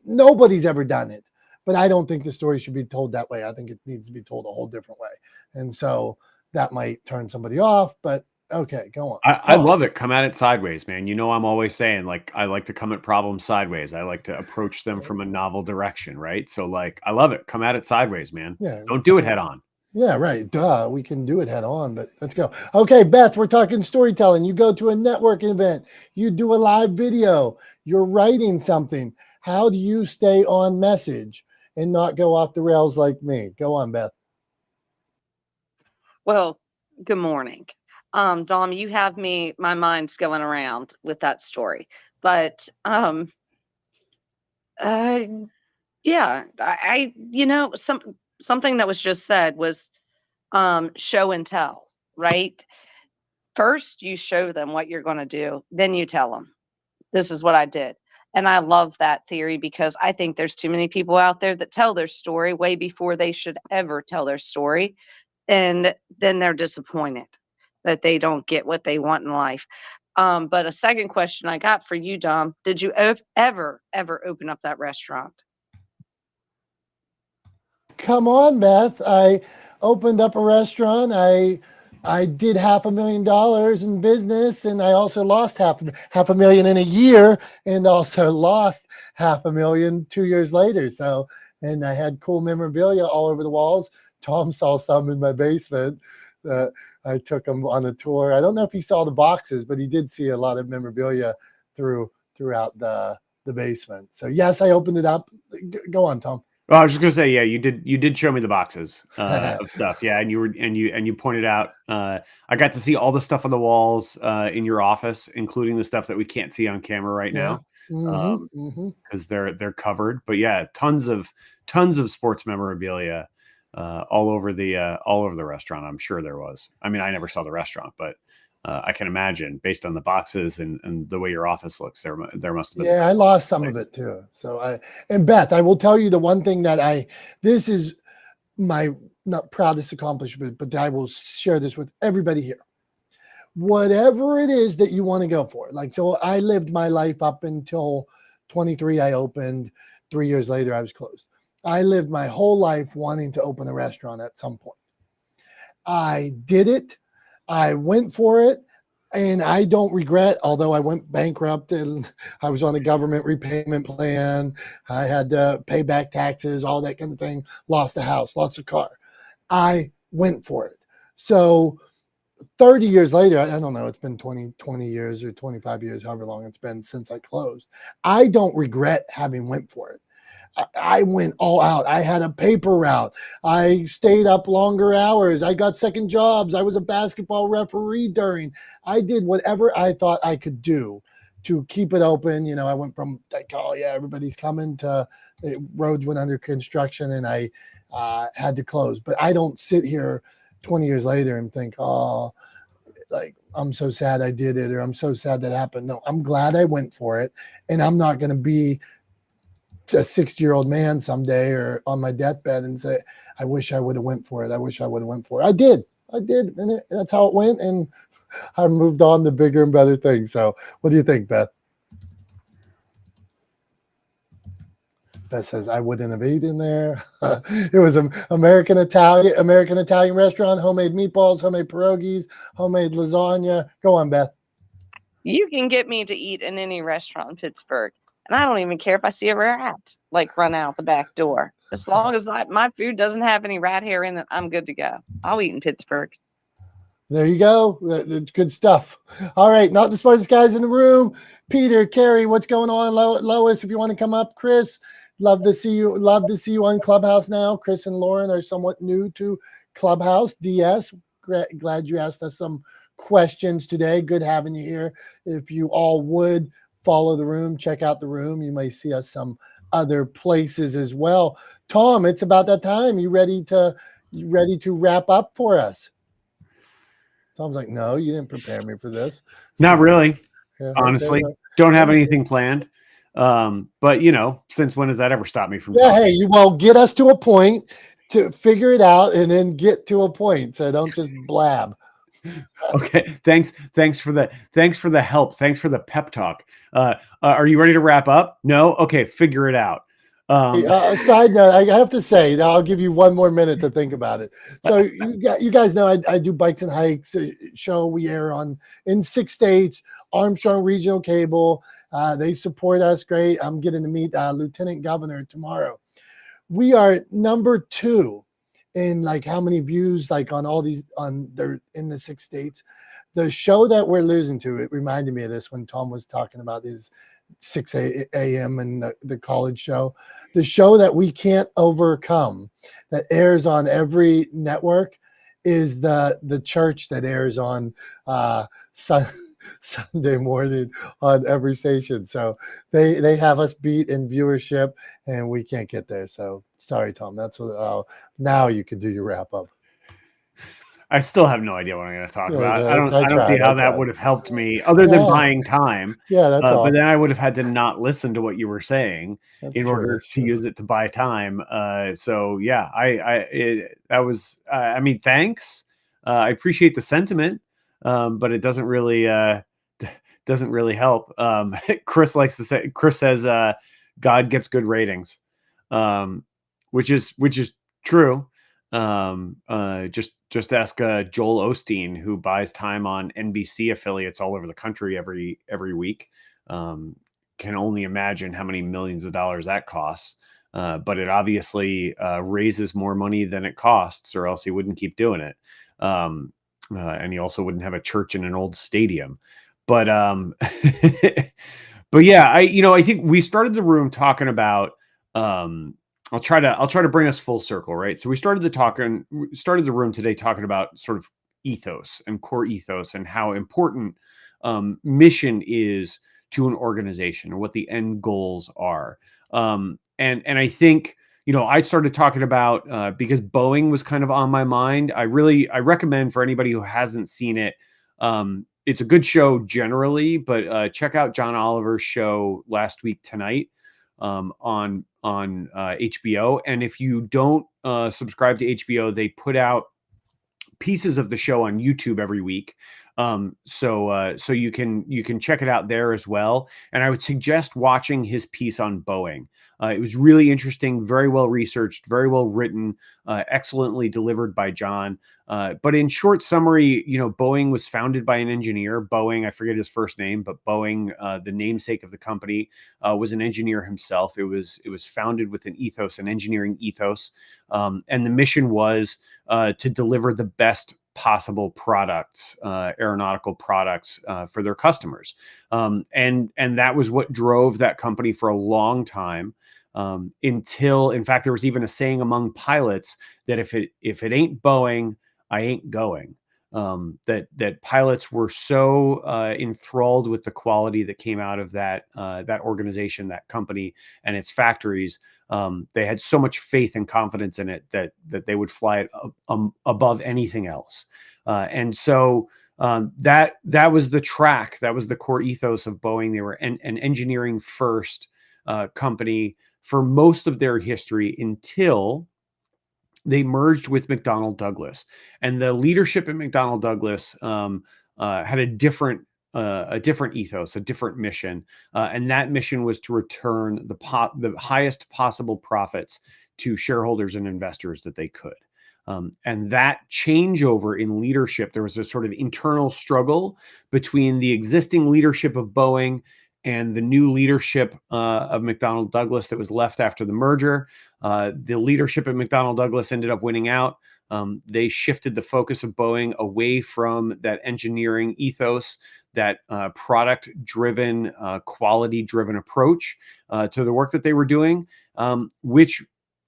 Nobody's ever done it, but I don't think the story should be told that way. I think it needs to be told a whole different way. And so that might turn somebody off, but okay, go on. I love it. Come at it sideways, man. You know, I'm always saying like, I like to come at problems sideways. I like to approach them from a novel direction. Right. So like, I love it. Come at it sideways, man. Yeah. Don't do it head on. Yeah, right. Duh. We can do it head on, but let's go. Okay, Beth, we're talking storytelling. You go to a networking event, you do a live video, you're writing something. How do you stay on message and not go off the rails like me? Go on, Beth. Well, good morning. Dom, you have my mind's going around with that story. But yeah, something that was just said was show and tell, right? First, you show them what you're going to do, then you tell them, this is what I did. And I love that theory because I think there's too many people out there that tell their story way before they should ever tell their story. And then they're disappointed that they don't get what they want in life. But a second question I got for you, Dom, did you ever open up that restaurant? Come on, Beth. I opened up a restaurant. I I did $500,000 in business, and I also lost half a million in a year, and also lost $500,000 2 years later. So, and I had cool memorabilia all over the walls. Tom saw some in my basement. I took him on a tour. I don't know if he saw the boxes, but he did see a lot of memorabilia throughout the basement. So yes, I opened it up. Go on, Tom. Well, I was just gonna say, yeah, you did show me the boxes of stuff, yeah, and you pointed out. I got to see all the stuff on the walls in your office, including the stuff that we can't see on camera right Yeah. now, because they're covered. But yeah, tons of sports memorabilia all over the restaurant. I'm sure there was. I mean, I never saw the restaurant, but I can imagine based on the boxes and the way your office looks, there must have been. Yeah, I lost some of it too. So and Beth, I will tell you the one thing that this is my not proudest accomplishment, but I will share this with everybody here. Whatever it is that you want to go for. Like, so I lived my life up until 23. I opened. 3 years later, I was closed. I lived my whole life wanting to open a restaurant at some point. I did it. I went for it. And I don't regret, although I went bankrupt and I was on a government repayment plan. I had to pay back taxes, all that kind of thing. Lost a house, lost a car. I went for it. So 30 years later, I don't know, it's been 20 years or 25 years, however long it's been since I closed. I don't regret having went for it. I went all out. I had a paper route. I stayed up longer hours. I got second jobs. I was a basketball referee during. I did whatever I thought I could do to keep it open. You know, I went from like, oh yeah, everybody's coming to the roads went under construction and I had to close. But I don't sit here 20 years later and think, oh, like I'm so sad I did it or I'm so sad that happened. No, I'm glad I went for it, and I'm not going to be a 60-year-old man someday or on my deathbed and say, I wish I would have went for it. I wish I would have went for it. I did. And that's how it went. And I moved on to bigger and better things. So what do you think, Beth? Beth says, I wouldn't have eaten there. It was an American Italian restaurant, homemade meatballs, homemade pierogies, homemade lasagna. Go on, Beth. You can get me to eat in any restaurant in Pittsburgh. And I don't even care if I see a rat like run out the back door. As long as my food doesn't have any rat hair in it, I'm good to go. I'll eat in Pittsburgh. There you go. That's good stuff. All right. Not the smartest guys in the room. Peter, Carrie, what's going on? Lois, if you want to come up. Chris, love to see you. Love to see you on Clubhouse now. Chris and Lauren are somewhat new to Clubhouse. DS, glad you asked us some questions today. Good having you here. If you all would follow the room, check out the room. You may see us some other places as well. Tom, it's about that time. You ready to wrap up for us? Tom's like, no, you didn't prepare me for this. Not really. Yeah, Honestly, okay. don't have anything planned. But you know, since when has that ever stopped me from? Yeah, hey, well, get us to a point to figure it out, and then get to a point. So don't just blab. Okay, thanks for the help. Thanks for the pep talk. Are you ready to wrap up? No. Okay, figure it out. Side note, I have to say that I'll give you one more minute to think about it. So you guys know I do Bikes and Hikes show. We air in 6 states. Armstrong Regional Cable. They support us great. I'm getting to meet Lieutenant Governor tomorrow. We are number 2 in like how many views like on all these they're in the 6 states. The show that we're losing to, it reminded me of this when Tom was talking about his 6 a.m. and the college show. The show that we can't overcome that airs on every network is the church that airs on Sunday morning on every station. So they have us beat in viewership and we can't get there. So sorry, Tom. That's what now you can do your wrap up. I still have no idea what I'm going to talk about. Yeah, I don't see how that would have helped me other than buying time. Yeah, that's all. But then I would have had to not listen to what you were saying in order to use it to buy time. So yeah, I mean, thanks. I appreciate the sentiment, but it doesn't really help. Chris says God gets good ratings, which is true. Just ask Joel Osteen, who buys time on NBC affiliates all over the country every week. Can only imagine how many millions of dollars that costs. But it obviously raises more money than it costs, or else he wouldn't keep doing it. And he also wouldn't have a church in an old stadium. But but yeah, I think we started the room talking about. I'll try to bring us full circle, right? So we started the room today talking about sort of ethos and core ethos and how important mission is to an organization and what the end goals are. And I think, I started talking about because Boeing was kind of on my mind. I recommend for anybody who hasn't seen it. It's a good show generally, but check out John Oliver's show Last Week Tonight on HBO. And if you don't subscribe to HBO, they put out pieces of the show on YouTube every week. So you can check it out there as well. And I would suggest watching his piece on Boeing. It was really interesting, very well researched, very well written, excellently delivered by John. But in short summary, Boeing was founded by an engineer. Boeing, I forget his first name, but Boeing, the namesake of the company, was an engineer himself. It was founded with an ethos, an engineering ethos, and the mission was to deliver the best possible products, aeronautical products for their customers. And that was what drove that company for a long time, until, in fact, there was even a saying among pilots that if it ain't Boeing, I ain't going. That pilots were so enthralled with the quality that came out of that organization, that company, and its factories. They had so much faith and confidence in it that they would fly it above anything else. And so that was the track. That was the core ethos of Boeing. They were an engineering first company for most of their history until they merged with McDonnell Douglas, and the leadership at McDonnell Douglas had a different ethos, a different mission, and that mission was to return the highest possible profits to shareholders and investors that they could. And that changeover in leadership, there was a sort of internal struggle between the existing leadership of Boeing and the new leadership of McDonnell Douglas that was left after the merger. The leadership at McDonnell Douglas ended up winning out. They shifted the focus of Boeing away from that engineering ethos, that product-driven, quality-driven approach to the work that they were doing, which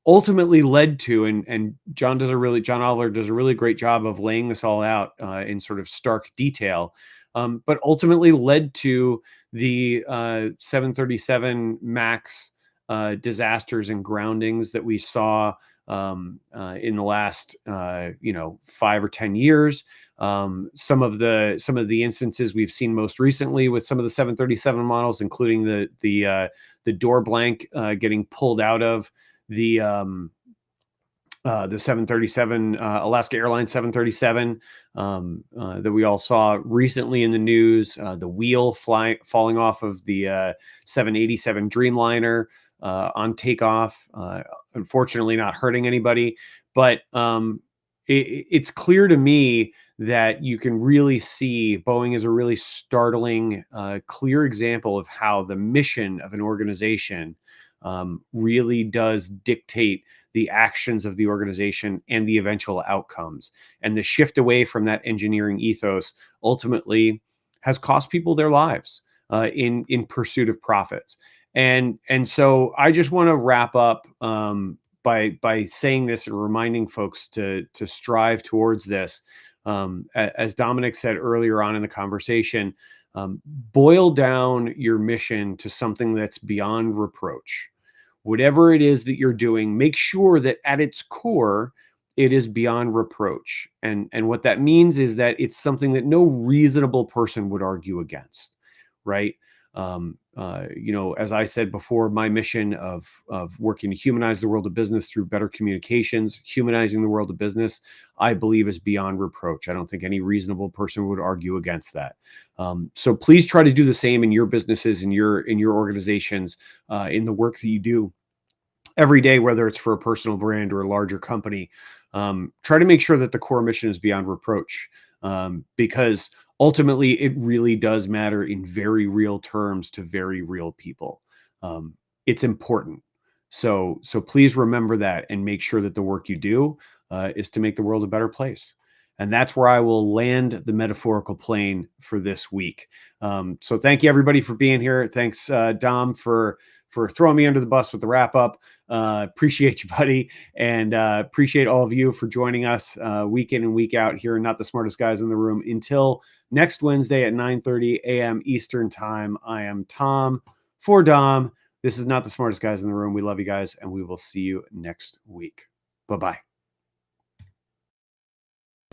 ultimately led to, and John Oliver does a really great job of laying this all out in sort of stark detail, but ultimately led to the 737 MAX disasters and groundings that we saw in the last 5 or 10 years. Some of the instances we've seen most recently with some of the 737 models, including the door blank getting pulled out of the 737 Alaska Airlines 737 that we all saw recently in the news, the wheel falling off of the 787 Dreamliner on takeoff, unfortunately not hurting anybody, but it's clear to me that you can really see Boeing is a really startling, clear example of how the mission of an organization really does dictate the actions of the organization and the eventual outcomes. And the shift away from that engineering ethos ultimately has cost people their lives in pursuit of profits. And so I just want to wrap up by saying this and reminding folks to strive towards this. As Dominick said earlier on in the conversation, boil down your mission to something that's beyond reproach. Whatever it is that you're doing, make sure that at its core, it is beyond reproach. And what that means is that it's something that no reasonable person would argue against, right? As I said before, my mission of working to humanize the world of business through better communications, humanizing the world of business, I believe is beyond reproach. I don't think any reasonable person would argue against that. So please try to do the same in your businesses, in your organizations, in the work that you do every day, whether it's for a personal brand or a larger company. try to make sure that the core mission is beyond reproach, because ultimately it really does matter in very real terms to very real people. It's important. So please remember that and make sure that the work you do is to make the world a better place. And that's where I will land the metaphorical plane for this week. So thank you everybody for being here. Thanks, Dom, for throwing me under the bus with the wrap up. Appreciate you, buddy. And appreciate all of you for joining us week in and week out here. Not the smartest guys in the room. Until next Wednesday at 9:30 a.m. Eastern time, I am Tom for Dom. This is Not the Smartest Guys in the Room. We love you guys, and we will see you next week. Bye-bye.